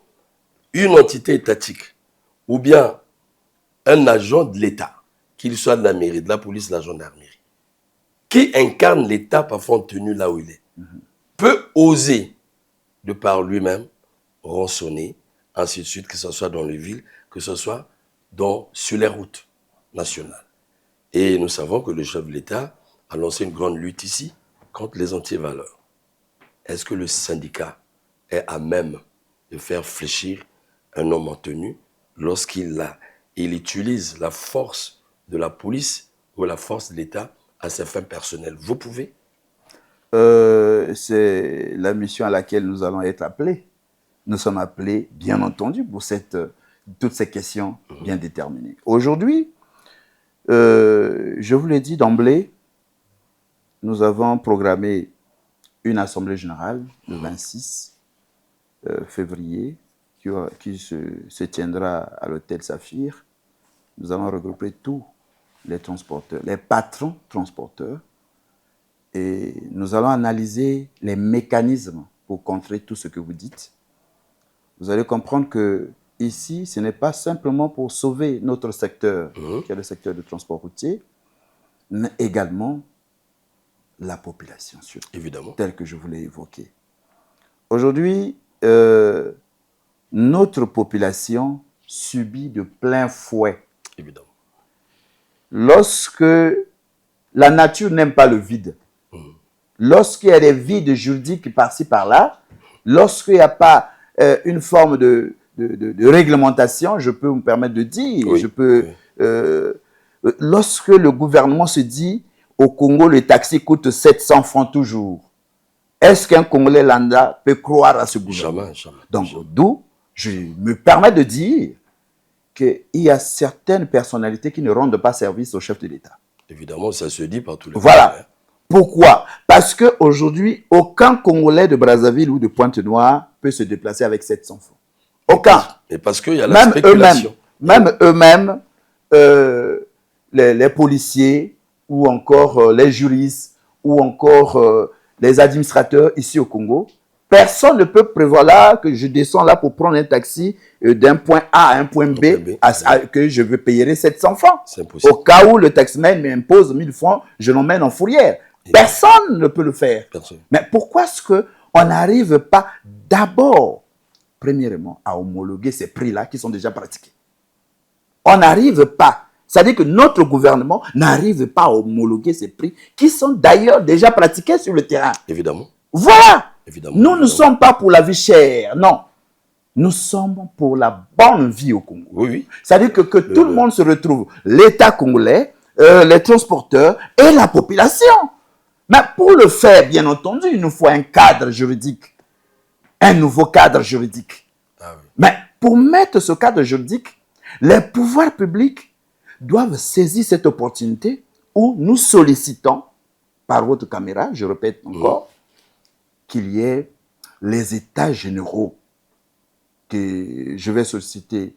une entité étatique ou bien un agent de l'État, qu'il soit de la mairie, de la police, de la gendarmerie, qui incarne l'État parfois en tenue là où il est, peut oser, de par lui-même, rançonner, ainsi de suite, que ce soit dans les villes, que ce soit sur les routes nationales. Et nous savons que le chef de l'État a lancé une grande lutte ici contre les anti-valeurs. Est-ce que le syndicat est à même de faire fléchir un homme en tenue lorsqu'il utilise la force de la police ou la force de l'État à ses fins personnelles? Vous pouvez? C'est la mission à laquelle nous allons être appelés. Nous sommes appelés, bien entendu, pour toutes ces questions bien déterminées. Aujourd'hui, je vous l'ai dit d'emblée, nous avons programmé une assemblée générale le 26 février qui se tiendra à l'hôtel Saphir. Nous allons regrouper tous les transporteurs, les patrons transporteurs, et nous allons analyser les mécanismes pour contrer tout ce que vous dites. Vous allez comprendre que ici, ce n'est pas simplement pour sauver notre secteur, qui est le secteur du transport routier, mais également la population, surtout, évidemment, tel que je vous l'ai évoqué. Aujourd'hui, notre population subit de plein fouet. Évidemment. Lorsque la nature n'aime pas le vide, lorsqu'il y a des vides juridiques par-ci, par-là, lorsqu'il n'y a pas une forme de réglementation, je peux me permettre de dire, lorsque le gouvernement se dit, au Congo, le taxi coûte 700 francs toujours, est-ce qu'un Congolais lambda peut croire à ce gouvernement? Jamais. Donc, d'où je me permets de dire qu'il y a certaines personnalités qui ne rendent pas service au chef de l'État. Évidemment, ça se dit par tous les Voilà. Pourquoi? Parce qu'aujourd'hui, aucun Congolais de Brazzaville ou de Pointe-Noire peut se déplacer avec 700 francs. Aucun. Et parce qu'il y a la spéculation. Même eux-mêmes, les policiers ou encore les juristes ou encore les administrateurs ici au Congo, personne ne peut prévoir là que je descends là pour prendre un taxi d'un point A à un point B, que je veux payer 700 francs. C'est impossible. Au cas où le taximan m'impose 1000 francs, je l'emmène en fourrière. Personne ne peut le faire. Personne. Mais pourquoi est-ce on n'arrive pas d'abord, premièrement, à homologuer ces prix-là qui sont déjà pratiqués. On n'arrive pas. C'est-à-dire que notre gouvernement n'arrive pas à homologuer ces prix qui sont d'ailleurs déjà pratiqués sur le terrain. Évidemment. Voilà. Évidemment. Nous ne sommes pas pour la vie chère, non. Nous sommes pour la bonne vie au Congo. Oui, oui. C'est-à-dire que tout le monde se retrouve, l'État congolais, les transporteurs et la population. Mais pour le faire, bien entendu, il nous faut un cadre juridique, un nouveau cadre juridique. Ah, oui. Mais pour mettre ce cadre juridique, les pouvoirs publics doivent saisir cette opportunité où nous sollicitons, par votre caméra, je répète encore, qu'il y ait les états généraux, que je vais solliciter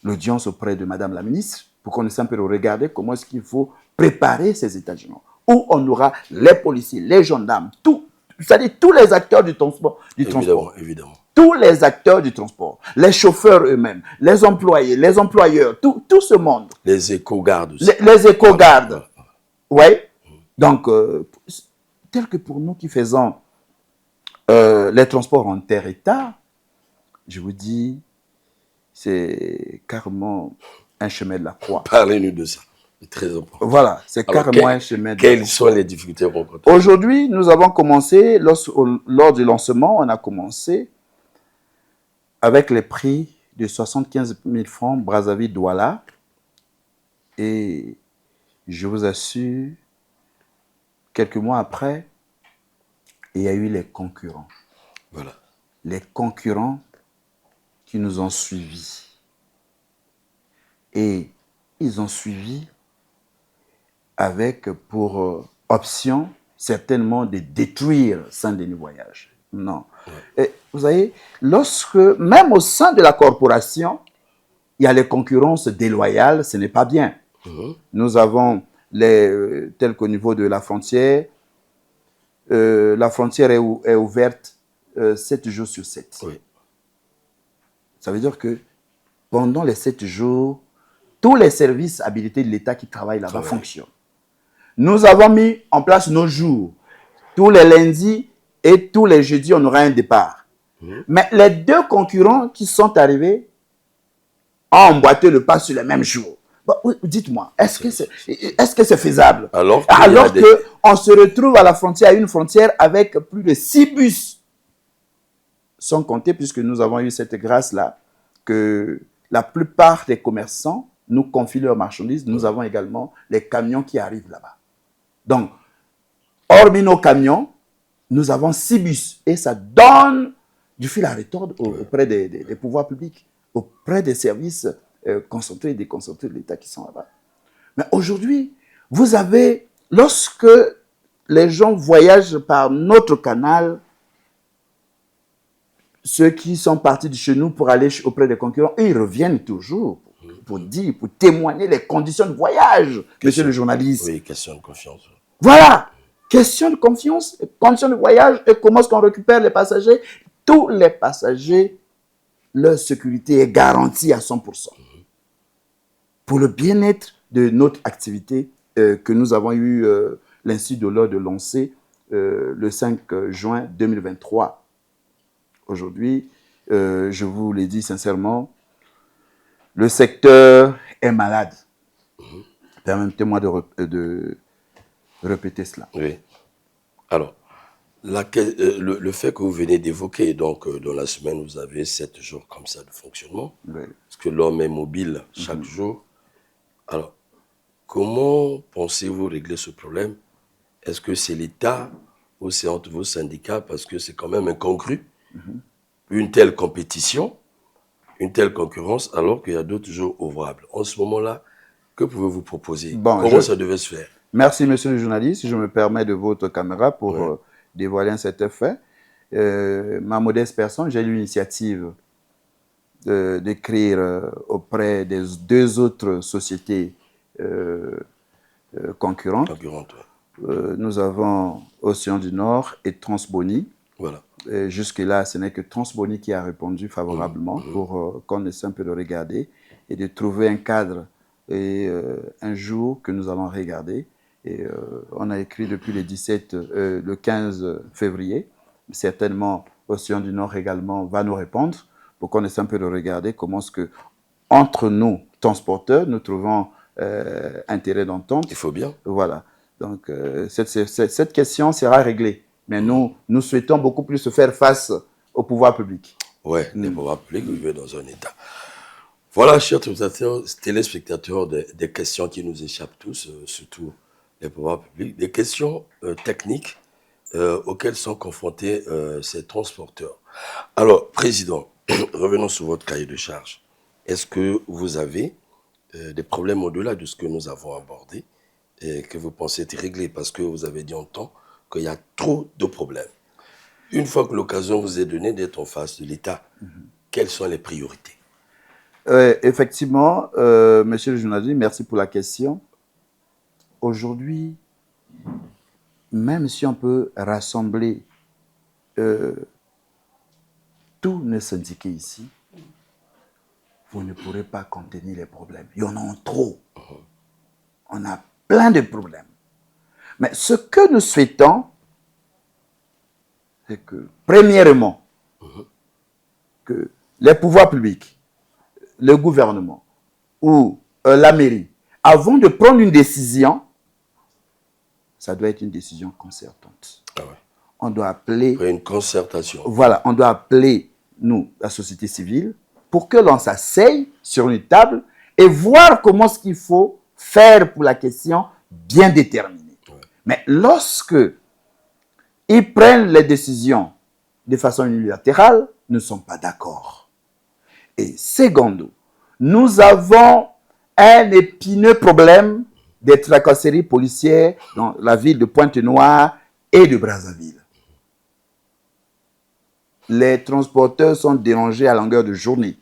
l'audience auprès de Madame la ministre pour qu'on essaie un peu de regarder comment est-ce qu'il faut préparer ces états généraux, où on aura les policiers, les gendarmes, c'est-à-dire tous les acteurs du transport. Évidemment. Tous les acteurs du transport, les chauffeurs eux-mêmes, les employés, les employeurs, tout ce monde. Les éco-gardes aussi. Les éco-gardes. Oui. Donc, tel que pour nous qui faisons les transports en terre-état, je vous dis, c'est carrément un chemin de la croix. Parlez-nous de ça. C'est très important. Voilà, c'est carrément un chemin de la croix. Quelles sont les difficultés rencontrées? Aujourd'hui, nous avons commencé, lors du lancement, on a commencé avec les prix de 75 000 francs Brazzaville-Douala. Et je vous assure, quelques mois après, il y a eu les concurrents. Voilà. Les concurrents qui nous ont suivis. Et ils ont suivi avec pour option certainement de détruire Saint-Denis Voyage. Non. Ouais. Et vous voyez, même au sein de la corporation, il y a les concurrences déloyales, ce n'est pas bien. Nous avons tel qu'au niveau de la frontière est ouverte 7 jours sur 7. Oui. Ça veut dire que pendant les 7 jours, tous les services habilités de l'État qui travaillent là-bas fonctionnent. Nous avons mis en place nos jours. Tous les lundis et tous les jeudis, on aura un départ. Mais les deux concurrents qui sont arrivés ont emboîté le pas sur les mêmes jours. Bon, dites-moi, est-ce que c'est faisable? Alors qu'on se retrouve à la frontière, à une frontière avec plus de 6 bus. Sans compter, puisque nous avons eu cette grâce-là, que la plupart des commerçants nous confient leurs marchandises. Nous avons également les camions qui arrivent là-bas. Donc, hormis nos camions, nous avons 6 bus. Et ça donne du fil à retordre auprès des pouvoirs publics, auprès des services concentrés et déconcentrés de l'État qui sont là-bas. Mais aujourd'hui, vous avez, lorsque les gens voyagent par notre canal, ceux qui sont partis de chez nous pour aller auprès des concurrents, ils reviennent toujours pour témoigner les conditions de voyage, monsieur le journaliste. Oui, question de confiance. Voilà, question de confiance, conditions de voyage et comment est-ce qu'on récupère les passagers. Tous les passagers, leur sécurité est garantie à 100%. Pour le bien-être de notre activité que nous avons eu l'Institut de l'Or de lancer le 5 juin 2023. Aujourd'hui, je vous l'ai dit sincèrement, le secteur est malade. Permettez-moi de répéter cela. Oui. Alors, le fait que vous venez d'évoquer, donc dans la semaine, vous avez 7 jours comme ça de fonctionnement, parce que l'homme est mobile chaque jour. Alors, comment pensez-vous régler ce problème? Est-ce que c'est l'État ou c'est entre vos syndicats? Parce que c'est quand même incongru. Une telle compétition, une telle concurrence, alors qu'il y a d'autres jours ouvrables. En ce moment-là, que pouvez-vous proposer? Comment ça devait se faire? Merci, monsieur le journaliste. Je me permets de votre caméra pour dévoiler un certain fait. Ma modeste personne, j'ai eu l'initiative d'écrire auprès des 2 autres sociétés concurrentes. Nous avons Océan du Nord et Transboni. Voilà. Jusque-là, ce n'est que Transboni qui a répondu favorablement pour qu'on essaie un peu de regarder et de trouver un cadre et un jour que nous allons regarder. Et on a écrit depuis le 15 février certainement Océan du Nord également va nous répondre pour qu'on essaie un peu de regarder comment est-ce que, entre nous, transporteurs, nous trouvons intérêt d'entente. Il faut bien. Voilà. Donc, cette question sera réglée. Mais nous souhaitons beaucoup plus faire face au pouvoir public. Oui, les pouvoirs publics vivent dans un État. Voilà, chers téléspectateurs, des questions qui nous échappent tous, surtout les pouvoirs publics, des questions techniques auxquelles sont confrontés ces transporteurs. Alors, Président, revenons sur votre cahier de charge. Est-ce que vous avez des problèmes au-delà de ce que nous avons abordé et que vous pensez être réglés? Parce que vous avez dit en temps qu'il y a trop de problèmes. Une fois que l'occasion vous est donnée d'être en face de l'État, quelles sont les priorités? Effectivement, monsieur le journaliste, merci pour la question. Aujourd'hui, même si on peut rassembler tous nos syndiqués ici, vous ne pourrez pas contenir les problèmes. Il y en a trop. On a plein de problèmes. Mais ce que nous souhaitons, c'est que, premièrement, que les pouvoirs publics, le gouvernement ou la mairie, avant de prendre une décision, ça doit être une décision concertante. Ah ouais. On doit appeler... Après une concertation. Voilà, on doit appeler, nous, la société civile, pour que l'on s'asseye sur une table et voir comment ce qu'il faut faire pour la question bien déterminée. Ouais. Mais lorsque ils prennent les décisions de façon unilatérale, nous ne sommes pas d'accord. Et secondo, nous avons un épineux problème des tracasseries policières dans la ville de Pointe-Noire et de Brazzaville. Les transporteurs sont dérangés à longueur de journée.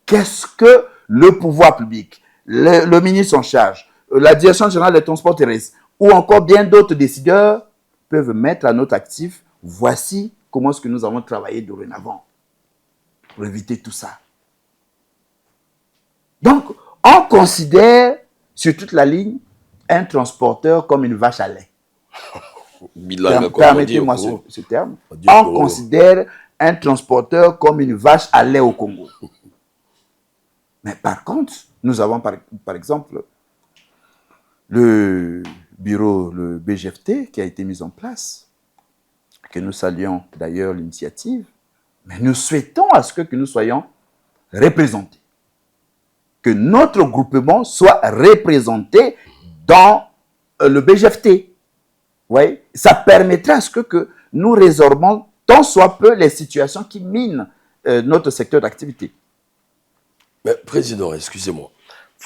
Qu'est-ce que le pouvoir public, le ministre en charge, la direction générale des transports terrestres ou encore bien d'autres décideurs peuvent mettre à notre actif? Voici comment est-ce que nous avons travaillé dorénavant pour éviter tout ça. Donc, on considère sur toute la ligne un transporteur comme une vache à lait. Permettez-moi ce terme. On considère un transporteur comme une vache à lait au Congo. Mais par contre, nous avons par exemple le bureau, le BGFT, qui a été mis en place, que nous saluons d'ailleurs l'initiative, mais nous souhaitons à ce que nous soyons représentés. Que notre groupement soit représenté dans le BGFT. Oui, ça permettra à ce que nous résorbons tant soit peu les situations qui minent notre secteur d'activité. Mais Président, excusez-moi,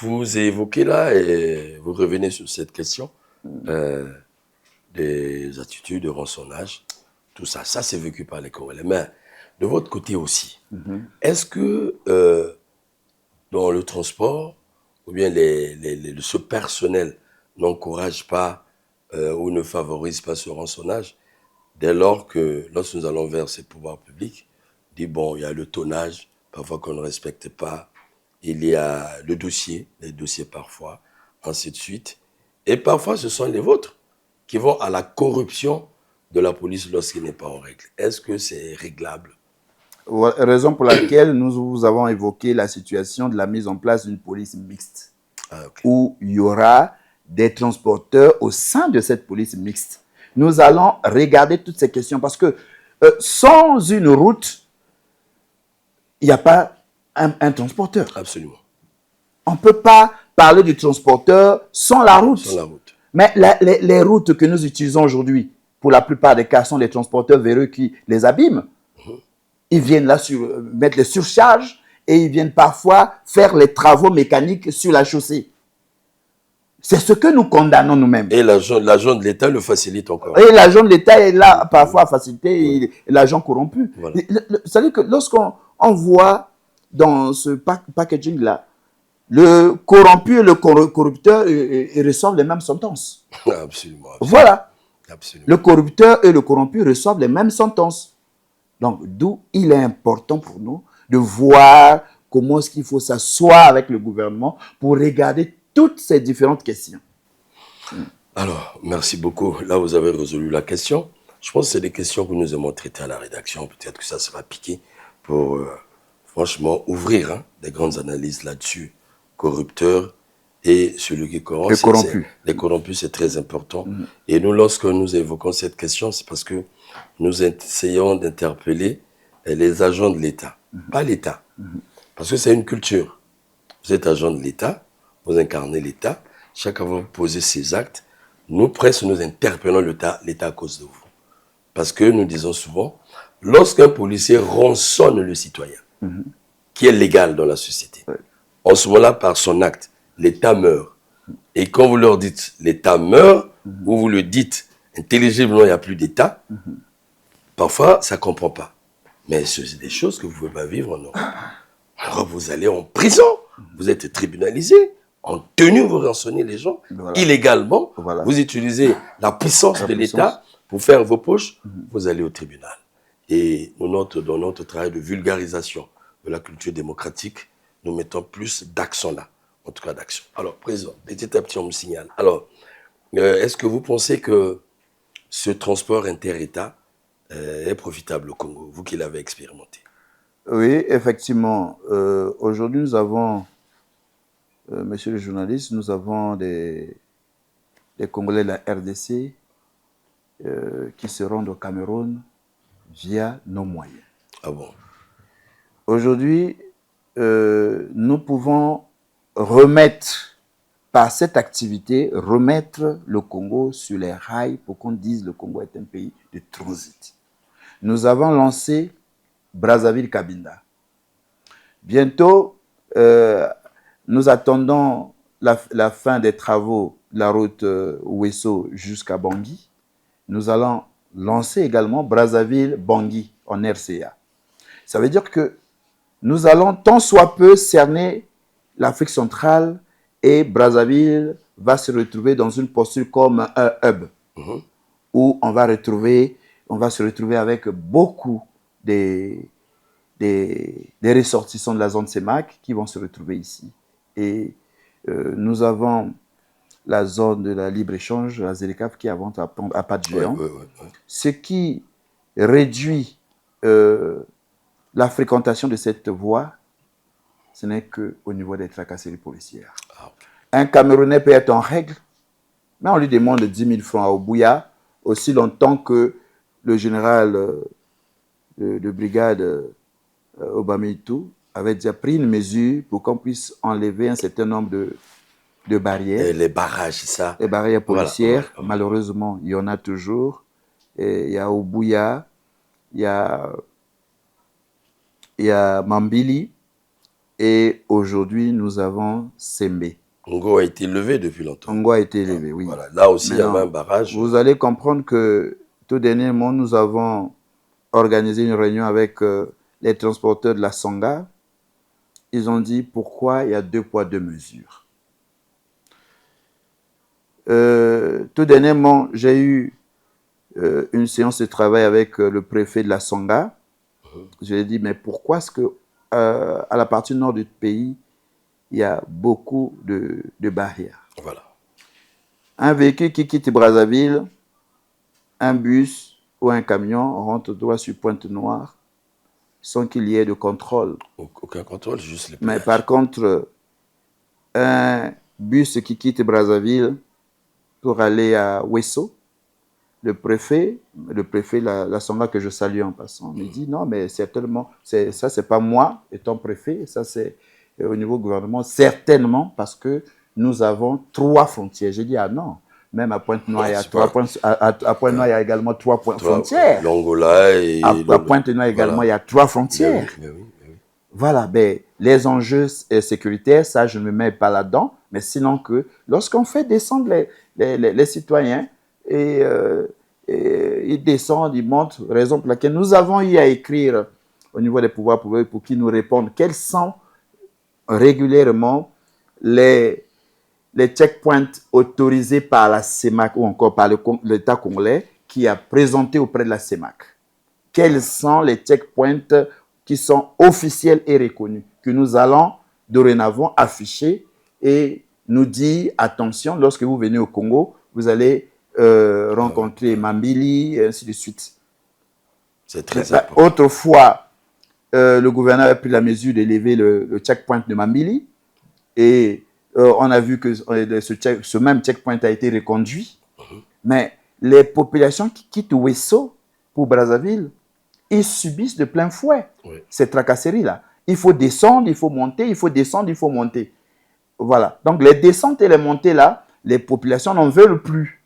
vous évoquez là et vous revenez sur cette question des attitudes de rançonnage, tout ça, ça c'est vécu par les Congolais. Mais de votre côté aussi, est-ce que dans le transport, ou bien ce personnel n'encourage pas ou ne favorise pas ce rançonnage, dès lors que, lorsque nous allons vers ces pouvoirs publics, dit bon, il y a le tonnage, parfois qu'on ne respecte pas, il y a le dossier, les dossiers parfois, ainsi de suite. Et parfois, ce sont les vôtres qui vont à la corruption de la police lorsqu'il n'est pas en règle. Est-ce que c'est réglable? Raison pour laquelle nous vous avons évoqué la situation de la mise en place d'une police mixte, où il y aura des transporteurs au sein de cette police mixte. Nous allons regarder toutes ces questions parce que sans une route, il n'y a pas un transporteur. Absolument. On ne peut pas parler du transporteur sans la route. Sans la route. Mais les routes que nous utilisons aujourd'hui, pour la plupart des cas, sont des transporteurs véreux qui les abîment. Ils viennent là mettre les surcharges et ils viennent parfois faire les travaux mécaniques sur la chaussée. C'est ce que nous condamnons nous-mêmes. Et l'agent de l'État le facilite encore. Et l'agent de l'État est là parfois à faciliter l'agent corrompu. Voilà. C'est-à-dire que lorsqu'on voit dans ce packaging-là, le corrompu et le corrupteur ils reçoivent les mêmes sentences. Absolument. Voilà. Absolument. Le corrupteur et le corrompu reçoivent les mêmes sentences. Donc, d'où il est important pour nous de voir comment est-ce qu'il faut s'asseoir avec le gouvernement pour regarder toutes ces différentes questions. Alors, merci beaucoup. Là, vous avez résolu la question. Je pense que c'est des questions que nous aimons traiter à la rédaction. Peut-être que ça sera piqué pour, franchement, ouvrir des grandes analyses là-dessus. Corrupteur et celui qui corrompt. Et corrompu. Les corrompus, c'est très important. Et nous, lorsque nous évoquons cette question, c'est parce que nous essayons d'interpeller les agents de l'État. Pas l'État. Parce que c'est une culture. Vous êtes agent de l'État, vous incarnez l'État. Chacun va poser ses actes. Nous, presque, nous interpellons l'État à cause de vous. Parce que nous disons souvent, lorsqu'un policier rançonne le citoyen, qui est légal dans la société, en ce moment-là, par son acte, l'État meurt. Et quand vous leur dites l'État meurt, ou vous le dites intelligiblement, il n'y a plus d'État, parfois, ça ne comprend pas. Mais c'est des choses que vous ne pouvez pas vivre, non. Alors vous allez en prison, vous êtes tribunalisé, en tenue, vous rançonnez les gens, illégalement, vous utilisez la puissance de l'État pour faire vos poches, vous allez au tribunal. Et nous, dans notre travail de vulgarisation de la culture démocratique, nous mettons plus d'accent là, en tout cas d'action. Alors, Président, petit à petit, on me signale. Alors, est-ce que vous pensez que ce transport inter-État est profitable au Congo, vous qui l'avez expérimenté? Oui, effectivement. Aujourd'hui, nous avons, monsieur le journaliste, nous avons des Congolais de la RDC qui se rendent au Cameroun via nos moyens. Ah bon? Aujourd'hui, nous pouvons remettre, par cette activité, remettre le Congo sur les rails pour qu'on dise que le Congo est un pays de transit. Nous avons lancé Brazzaville-Cabinda. Bientôt, nous attendons la fin des travaux de la route Ouesso jusqu'à Bangui. Nous allons lancer également Brazzaville-Bangui en RCA. Ça veut dire que nous allons tant soit peu cerner l'Afrique centrale et Brazzaville va se retrouver dans une posture comme un hub où on va se retrouver avec beaucoup des ressortissants de la zone CEMAC qui vont se retrouver ici. Et nous avons la zone de la libre-échange, la ZELECAF, qui avance à pas de géant. Ce qui réduit la fréquentation de cette voie, ce n'est qu'au niveau des tracasseries policières. Un Camerounais peut être en règle, mais on lui demande 10 000 francs à Obuya, aussi longtemps que le général de brigade Obameitou avait déjà pris une mesure pour qu'on puisse enlever un certain nombre de barrières. Et les barrages, c'est ça? Les barrières policières, malheureusement, il y en a toujours. Et il y a Obuya, il y a Mambili, et aujourd'hui, nous avons Sembe. Congo a été levé depuis longtemps. Congo a été levé, oui. Voilà. Là aussi, il y avait un barrage. Vous allez comprendre que tout dernièrement, nous avons organisé une réunion avec les transporteurs de la Songa. Ils ont dit pourquoi il y a 2 poids 2 mesures. Tout dernièrement, j'ai eu une séance de travail avec le préfet de la Songa. Je lui ai dit, mais pourquoi est-ce que à la partie nord du pays, il y a beaucoup de barrières? Voilà. Un véhicule qui quitte Brazzaville, un bus ou un camion rentre droit sur Pointe-Noire sans qu'il y ait de contrôle. Aucun contrôle, juste les Mais péages. par contre, un bus qui quitte Brazzaville pour aller à Ouesso, le préfet, la Songa que je salue en passant, me dit non, mais certainement, ça c'est pas moi étant préfet, ça c'est au niveau gouvernement, certainement parce que nous avons 3 frontières. J'ai dit ah non, même à Pointe-Noire, il y a 3 points, à Pointe-Noire, il y a également 3 frontières. L'Angola et... À Pointe-Noire également, il y a 3 frontières. Mais oui. Voilà, ben, les enjeux sécuritaires, ça, je ne me mets pas là-dedans, mais sinon que lorsqu'on fait descendre les citoyens, et ils descendent, ils montent, raison pour laquelle nous avons eu à écrire au niveau des pouvoirs publics pour qu'ils nous répondent quels sont régulièrement les checkpoints autorisés par la CEMAC ou encore par l'État congolais qui a présenté auprès de la CEMAC. Quels sont les checkpoints qui sont officiels et reconnus, que nous allons dorénavant afficher et nous dire, attention, lorsque vous venez au Congo, vous allez rencontré Mambili, et ainsi de suite. C'est très important. Autrefois, le gouverneur a pris la mesure d'élever le checkpoint de Mambili et on a vu que ce même checkpoint a été reconduit. Mais les populations qui quittent Ouesso pour Brazzaville, ils subissent de plein fouet ces tracasseries-là. Il faut descendre, il faut monter, il faut descendre, il faut monter. Voilà. Donc, les descentes et les montées-là, les populations n'en veulent plus.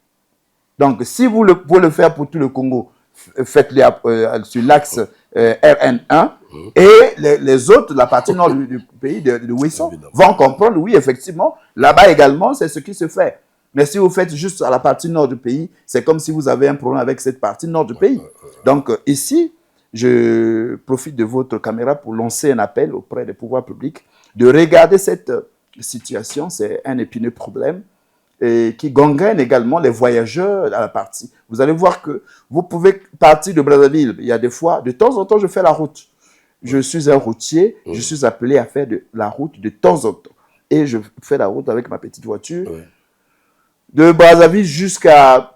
Donc, si vous voulez le faire pour tout le Congo, faites-le sur l'axe RN1 et les autres, la partie nord du pays de Ouesso, vont comprendre, oui, effectivement, là-bas également, c'est ce qui se fait. Mais si vous faites juste à la partie nord du pays, c'est comme si vous avez un problème avec cette partie nord du pays. Donc, ici, je profite de votre caméra pour lancer un appel auprès des pouvoirs publics de regarder cette situation. C'est un épineux problème et qui gangrène également les voyageurs à la partie. Vous allez voir que vous pouvez partir de Brazzaville. Il y a des fois, de temps en temps, je fais la route. Je suis un routier, je suis appelé à faire la route de temps en temps. Et je fais la route avec ma petite voiture. De Brazzaville jusqu'à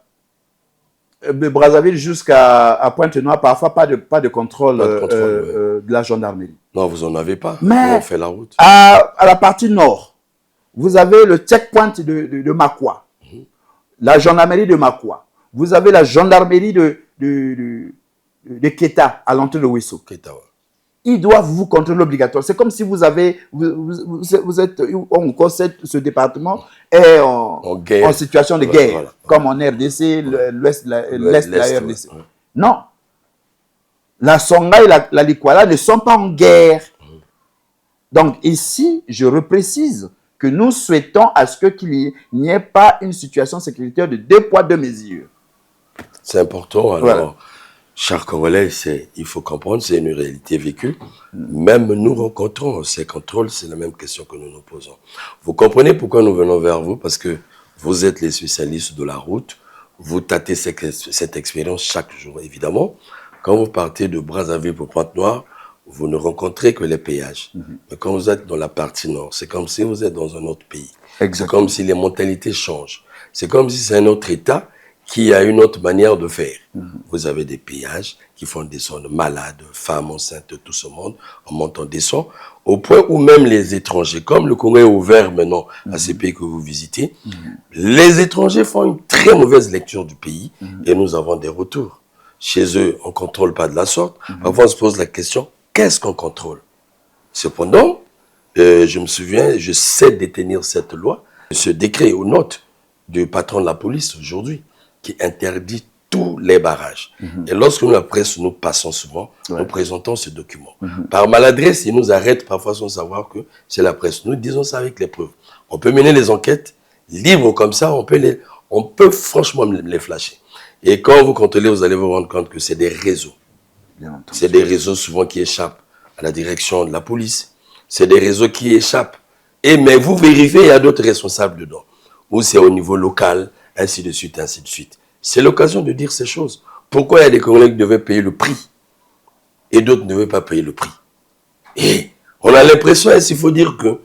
Pointe-Noire, parfois pas de contrôle, de la gendarmerie. Non, vous n'en avez pas. Mais on fait la route. À la partie nord, vous avez le checkpoint de Makwa, la gendarmerie de Makwa. Vous avez la gendarmerie de Keta, à l'entrée de Ouesso. Keta, ouais. Ils doivent vous contrôler obligatoire. C'est comme si vous êtes, ce département est en situation de guerre, voilà. Comme en RDC, l'Est de la RDC. Ouais. Non. La Songa et la Likwala ne sont pas en guerre. Donc ici, je reprécise que nous souhaitons à ce qu'il n'y ait pas une situation sécuritaire de 2 poids 2 mesures. C'est important. Alors, voilà. Chers Congolais, il faut comprendre, c'est une réalité vécue. Même nous rencontrons ces contrôles, c'est la même question que nous nous posons. Vous comprenez pourquoi nous venons vers vous? Parce que vous êtes les spécialistes de la route. Vous tâtez cette expérience chaque jour, évidemment. Quand vous partez de Brazzaville pour Pointe-Noire, vous ne rencontrez que les péages. Mais quand vous êtes dans la partie nord, c'est comme si vous êtes dans un autre pays. C'est comme si les mentalités changent. C'est comme si c'est un autre État qui a une autre manière de faire. Vous avez des péages qui font descendre malades, femmes enceintes, tout ce monde, en montant des sons, au point où même les étrangers, comme le Congo est ouvert maintenant à ces pays que vous visitez, les étrangers font une très mauvaise lecture du pays et nous avons des retours. Chez eux, on ne contrôle pas de la sorte. Parfois, on se pose la question, qu'est-ce qu'on contrôle? Cependant, je me souviens, je sais détenir cette loi, ce décret aux notes du patron de la police aujourd'hui, qui interdit tous les barrages. Et lorsque nous, la presse, nous passons souvent, nous présentons ce document. Par maladresse, ils nous arrêtent parfois sans savoir que c'est la presse. Nous disons ça avec les preuves. On peut mener les enquêtes libres comme ça, on peut franchement les flasher. Et quand vous contrôlez, vous allez vous rendre compte que c'est des réseaux. C'est des réseaux souvent qui échappent à la direction de la police. C'est des réseaux qui échappent. Mais vous vérifiez, il y a d'autres responsables dedans. Ou c'est au niveau local, ainsi de suite, ainsi de suite. C'est l'occasion de dire ces choses. Pourquoi il y a des Congolais qui devaient payer le prix et d'autres ne devaient pas payer le prix? Et on a l'impression, il faut dire que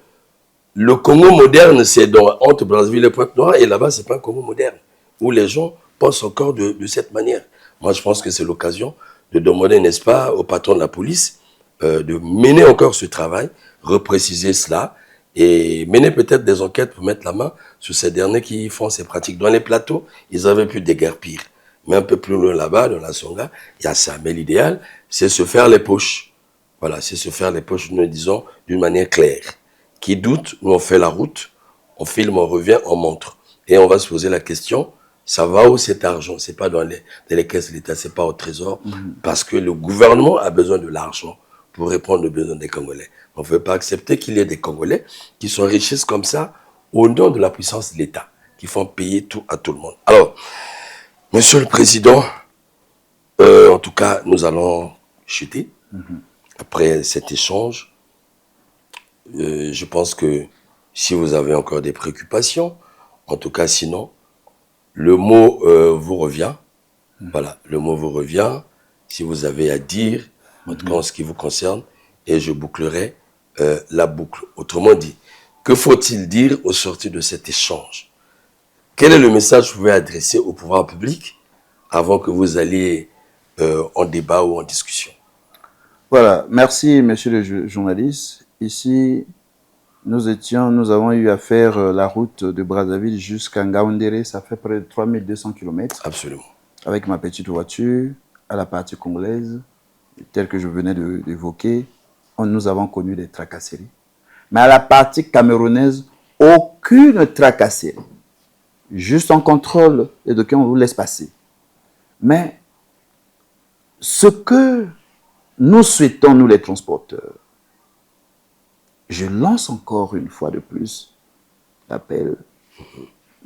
le Congo moderne, c'est entre Brazzaville et Pointe-Noire, et là-bas, ce n'est pas un Congo moderne, où les gens pensent encore de cette manière. Moi, je pense que c'est l'occasion de demander, n'est-ce pas, au patron de la police, de mener encore ce travail, repréciser cela, et mener peut-être des enquêtes pour mettre la main sur ces derniers qui font ces pratiques. Dans les plateaux, ils avaient pu déguerpir. Mais un peu plus loin là-bas, dans la Songa, il y a ça. Mais l'idéal, c'est se faire les poches. Voilà, c'est se faire les poches, nous le disons, d'une manière claire. Qui doute, nous on fait la route, on filme, on revient, on montre. Et on va se poser la question, ça va où cet argent? C'est pas dans les caisses de l'État, c'est pas au trésor. Parce que le gouvernement a besoin de l'argent pour répondre aux besoins des Congolais. On ne peut pas accepter qu'il y ait des Congolais qui s'enrichissent comme ça au nom de la puissance de l'État, qui font payer tout à tout le monde. Alors, Monsieur le Président, en tout cas, nous allons chuter après cet échange. Je pense que si vous avez encore des préoccupations, en tout cas sinon, le mot vous revient. Voilà, le mot vous revient. Si vous avez à dire, en tout cas en ce qui vous concerne, et je bouclerai la boucle. Autrement dit, que faut-il dire au sortir de cet échange? Quel est le message que vous pouvez adresser au pouvoir public avant que vous alliez en débat ou en discussion? Voilà, merci monsieur le journaliste. Ici, nous avons eu à faire la route de Brazzaville jusqu'à Ngaoundéré, ça fait près de 3200 km. Absolument. Avec ma petite voiture, à la partie congolaise, telle que je venais d'évoquer, nous avons connu des tracasseries. Mais à la partie camerounaise, aucune tracasserie. Juste en contrôle, les documents, on vous laisse passer. Mais ce que nous souhaitons, nous les transporteurs, je lance encore une fois de plus l'appel,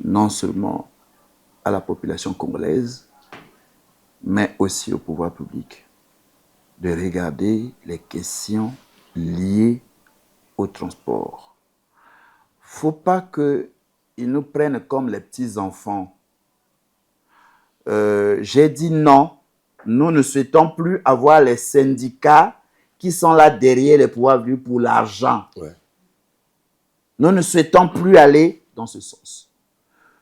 non seulement à la population congolaise, mais aussi au pouvoir public, de regarder les questions liées au transport. Il ne faut pas qu'ils nous prennent comme les petits-enfants. J'ai dit non, nous ne souhaitons plus avoir les syndicats qui sont là derrière les pouvoirs publics pour l'argent. Ouais. Nous ne souhaitons plus aller dans ce sens.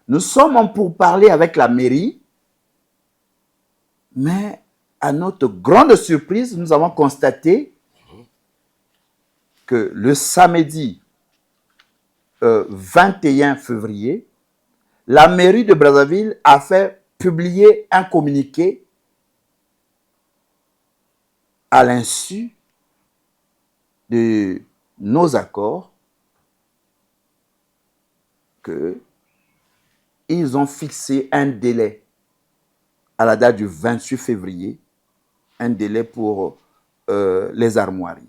Nous sommes en pourparlers avec la mairie, mais à notre grande surprise, nous avons constaté que le samedi 21 février, la mairie de Brazzaville a fait publier un communiqué à l'insu de nos accords qu'ils ont fixé un délai à la date du 28 février, un délai pour les armoiries.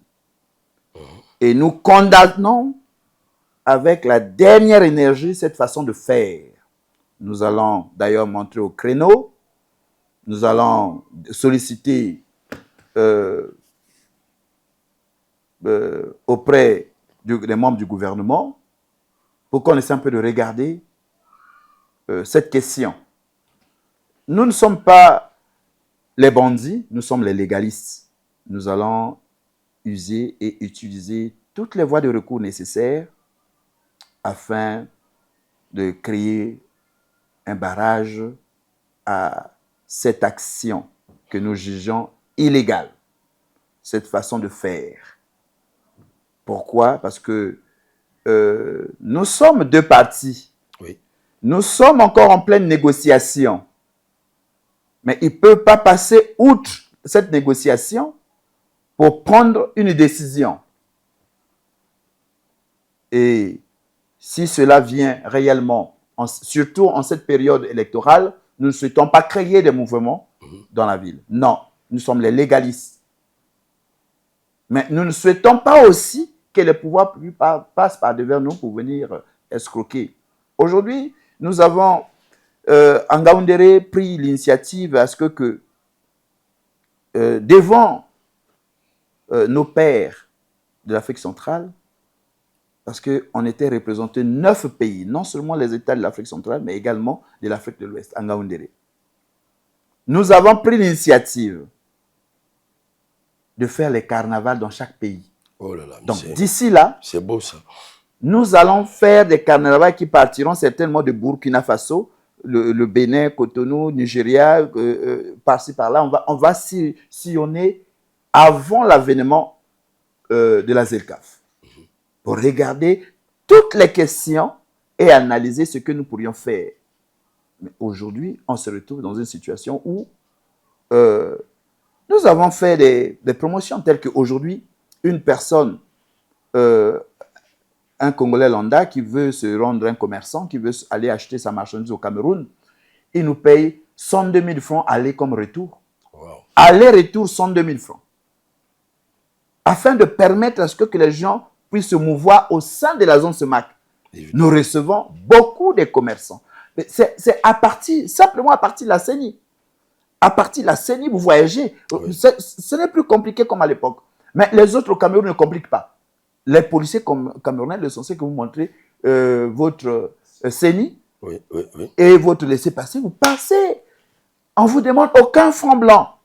Et nous condamnons avec la dernière énergie cette façon de faire. Nous allons d'ailleurs montrer au créneau, nous allons solliciter auprès des membres du gouvernement pour qu'on essaie un peu de regarder cette question. Nous ne sommes pas les bandits, nous sommes les légalistes. Nous allons user et utiliser toutes les voies de recours nécessaires afin de créer un barrage à cette action que nous jugeons illégale, cette façon de faire. Pourquoi? Parce que nous sommes deux parties. Oui. Nous sommes encore en pleine négociation. Mais il ne peut pas passer outre cette négociation pour prendre une décision. Et si cela vient réellement, surtout en cette période électorale, nous ne souhaitons pas créer des mouvements dans la ville. Non, nous sommes les légalistes. Mais nous ne souhaitons pas aussi que les pouvoirs publics passent par devers nous pour venir escroquer. Aujourd'hui, nous avons, en Ngaoundéré, pris l'initiative à ce que devant nos pairs de l'Afrique centrale, parce qu'on était représenté 9 pays, non seulement les États de l'Afrique centrale, mais également de l'Afrique de l'Ouest, en Ngaoundéré. Nous avons pris l'initiative de faire les carnavals dans chaque pays. Oh là là, donc d'ici là, c'est beau ça. Nous allons faire des carnavals qui partiront certainement de Burkina Faso, le Bénin, Cotonou, Nigeria, par-ci par-là. On va sillonner avant l'avènement de la ZELCAF pour regarder toutes les questions et analyser ce que nous pourrions faire. Mais aujourd'hui, on se retrouve dans une situation où nous avons fait des promotions telles qu'aujourd'hui, une personne, un Congolais lambda qui veut se rendre un commerçant, qui veut aller acheter sa marchandise au Cameroun, il nous paye 102 000 francs aller comme retour. Wow. Aller-retour 102 000 francs. Afin de permettre à ce que les gens puissent se mouvoir au sein de la zone SEMAC. Nous recevons beaucoup de commerçants. C'est simplement à partir de la CENI. À partir de la CENI, vous voyagez. Oui. Ce n'est plus compliqué comme à l'époque. Mais les autres au Cameroun ne compliquent pas. Les policiers camerounais le sont censés que vous montrez votre CENI et votre laissez-passer. Vous passez. On ne vous demande aucun franc blanc.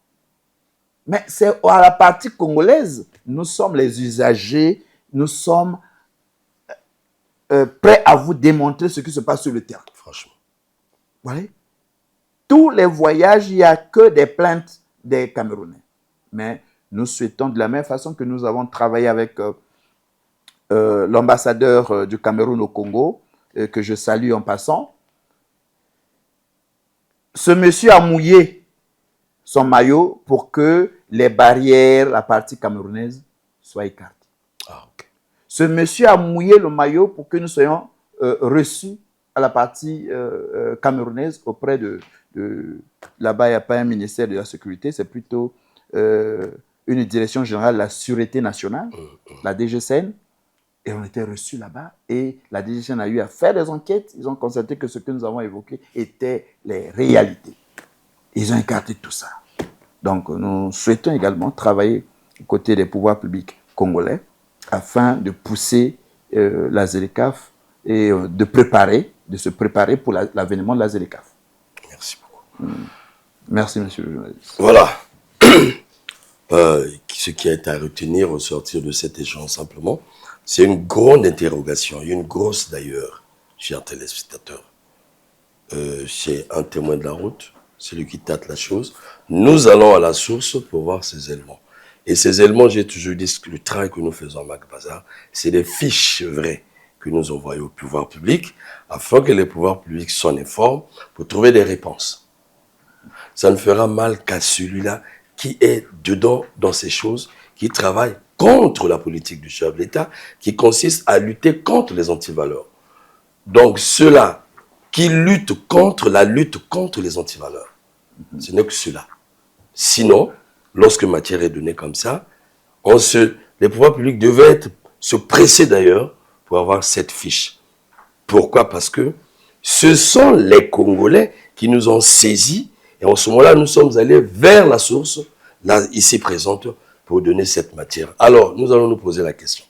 Mais c'est à la partie congolaise, nous sommes les usagers, nous sommes prêts à vous démontrer ce qui se passe sur le terrain. Franchement. Voilà. Tous les voyages, il n'y a que des plaintes des Camerounais. Mais nous souhaitons, de la même façon que nous avons travaillé avec l'ambassadeur du Cameroun au Congo, que je salue en passant, ce monsieur a mouillé son maillot pour que les barrières, la partie camerounaise, soient écartées. Ah, okay. Ce monsieur a mouillé le maillot pour que nous soyons reçus à la partie camerounaise auprès de là-bas, il n'y a pas un ministère de la sécurité, c'est plutôt une direction générale de la sûreté nationale, la DGCN, et on était reçus là-bas, et la DGCN a eu à faire des enquêtes, ils ont constaté que ce que nous avons évoqué étaient les réalités. Ils ont écarté tout ça. Donc, nous souhaitons également travailler aux côtés des pouvoirs publics congolais afin de pousser la ZLECAf et de se préparer pour l'avènement de la ZLECAf. Merci beaucoup. Merci, monsieur le journaliste. Voilà. Ce qui est à retenir au sortir de cet échange, simplement, c'est une grande interrogation, une grosse d'ailleurs, chers téléspectateurs. C'est un témoin de la route, celui qui tâte la chose. Nous allons à la source pour voir ces éléments. Et ces éléments, j'ai toujours dit que le travail que nous faisons à Mac Bazar, c'est des fiches vraies que nous envoyons au pouvoir public afin que les pouvoirs publics s'en informent pour trouver des réponses. Ça ne fera mal qu'à celui-là qui est dedans dans ces choses, qui travaille contre la politique du chef de l'État, qui consiste à lutter contre les antivaleurs. Donc ceux-là qui luttent contre la lutte contre les antivaleurs, ce n'est que ceux-là. Sinon, lorsque matière est donnée comme ça, les pouvoirs publics devaient se presser d'ailleurs pour avoir cette fiche. Pourquoi? Parce que ce sont les Congolais qui nous ont saisis et en ce moment-là, nous sommes allés vers la source, là, ici présente, pour donner cette matière. Alors, nous allons nous poser la question.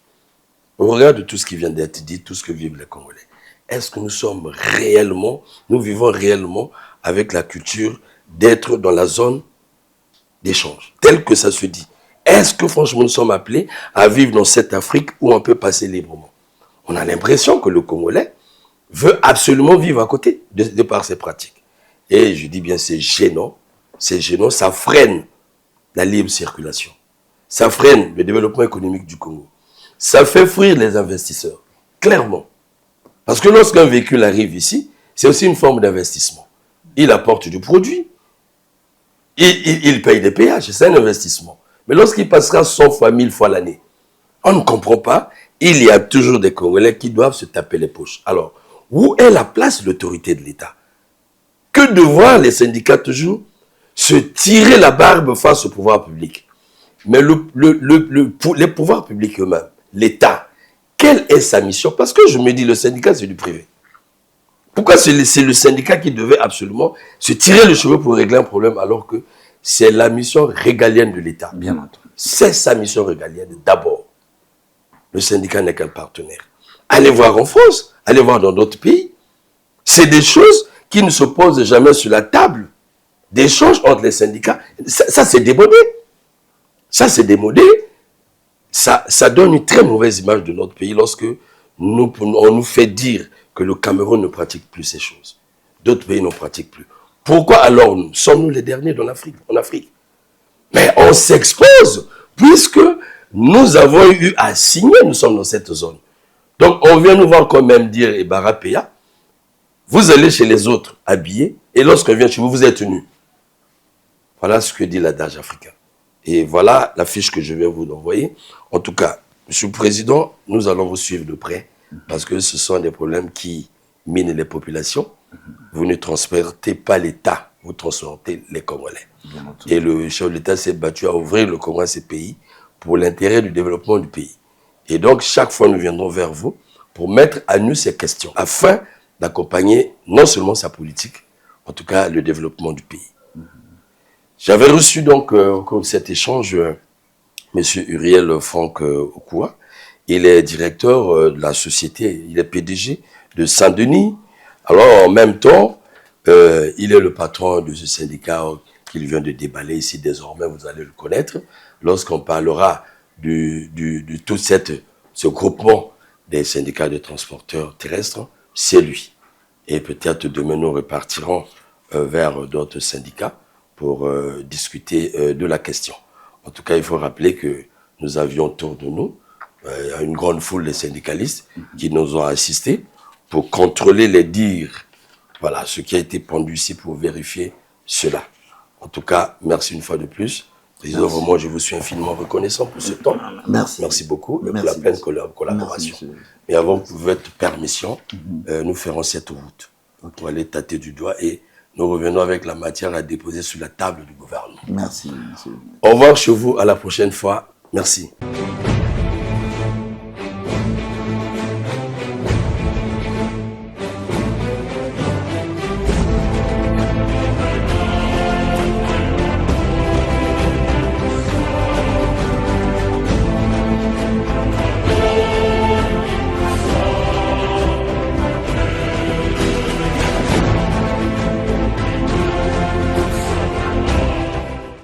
Au regard de tout ce qui vient d'être dit, tout ce que vivent les Congolais, est-ce que nous vivons réellement avec la culture d'être dans la zone d'échange, tel que ça se dit? Est-ce que franchement nous sommes appelés à vivre dans cette Afrique où on peut passer librement? On a l'impression que le Congolais veut absolument vivre à côté de par ses pratiques. Et je dis bien, c'est gênant, ça freine la libre circulation, ça freine le développement économique du Congo, ça fait fuir les investisseurs, clairement. Parce que lorsqu'un véhicule arrive ici, c'est aussi une forme d'investissement. Il apporte du produit, il paye des péages, c'est un investissement. Mais lorsqu'il passera 100 fois, 1000 fois l'année, on ne comprend pas, il y a toujours des Congolais qui doivent se taper les poches. Alors, où est la place de l'autorité de l'État? Que de voir les syndicats toujours se tirer la barbe face au pouvoir public. Mais les pouvoirs publics eux-mêmes, l'État, quelle est sa mission? Parce que je me dis, le syndicat, c'est du privé. Pourquoi c'est le syndicat qui devait absolument se tirer les cheveux pour régler un problème alors que c'est la mission régalienne de l'État? Bien entendu. C'est sa mission régalienne d'abord. Le syndicat n'est qu'un partenaire. Allez voir en France, allez voir dans d'autres pays. C'est des choses qui ne se posent jamais sur la table d'échange entre les syndicats. Ça c'est démodé. Ça c'est démodé. Ça donne une très mauvaise image de notre pays lorsque on nous fait dire que le Cameroun ne pratique plus ces choses. D'autres pays n'en pratiquent plus. Pourquoi alors sommes-nous les derniers en Afrique? Mais on s'expose puisque nous avons eu à signer, nous sommes dans cette zone. Donc on vient nous voir quand même dire, et Barapéa, vous allez chez les autres habillés, et lorsqu'on vient chez vous, vous êtes nus. Voilà ce que dit l'adage africain. Et voilà la fiche que je vais vous envoyer. En tout cas, Monsieur le Président, nous allons vous suivre de près, parce que ce sont des problèmes qui minent les populations. Vous ne transportez pas l'État, vous transportez les Congolais. Et le chef de l'État s'est battu à ouvrir le Congo à ces pays pour l'intérêt du développement du pays. Et donc, chaque fois, nous viendrons vers vous pour mettre à nu ces questions, afin d'accompagner non seulement sa politique, en tout cas le développement du pays. J'avais reçu donc au cours de cet échange M. Uriel Franck Okua. Il est directeur de la société, il est PDG de Saint-Denis. Alors en même temps, il est le patron de ce syndicat qu'il vient de déballer ici désormais, vous allez le connaître, lorsqu'on parlera de tout ce groupement des syndicats de transporteurs terrestres, c'est lui. Et peut-être demain, nous repartirons vers d'autres syndicats pour discuter de la question. En tout cas, il faut rappeler que nous avions autour de nous une grande foule de syndicalistes qui nous ont assistés pour contrôler les dires. Voilà, ce qui a été pendu ici pour vérifier cela. En tout cas, merci une fois de plus. Président, vraiment, je vous suis infiniment reconnaissant pour ce temps. Merci. Merci beaucoup et pour Merci, la pleine monsieur. collaboration. Merci, Mais avant votre permission, nous ferons cette route pour aller tâter du doigt et nous revenons avec la matière à déposer sur la table du gouvernement. Merci, monsieur. Au revoir chez vous, à la prochaine fois. Merci.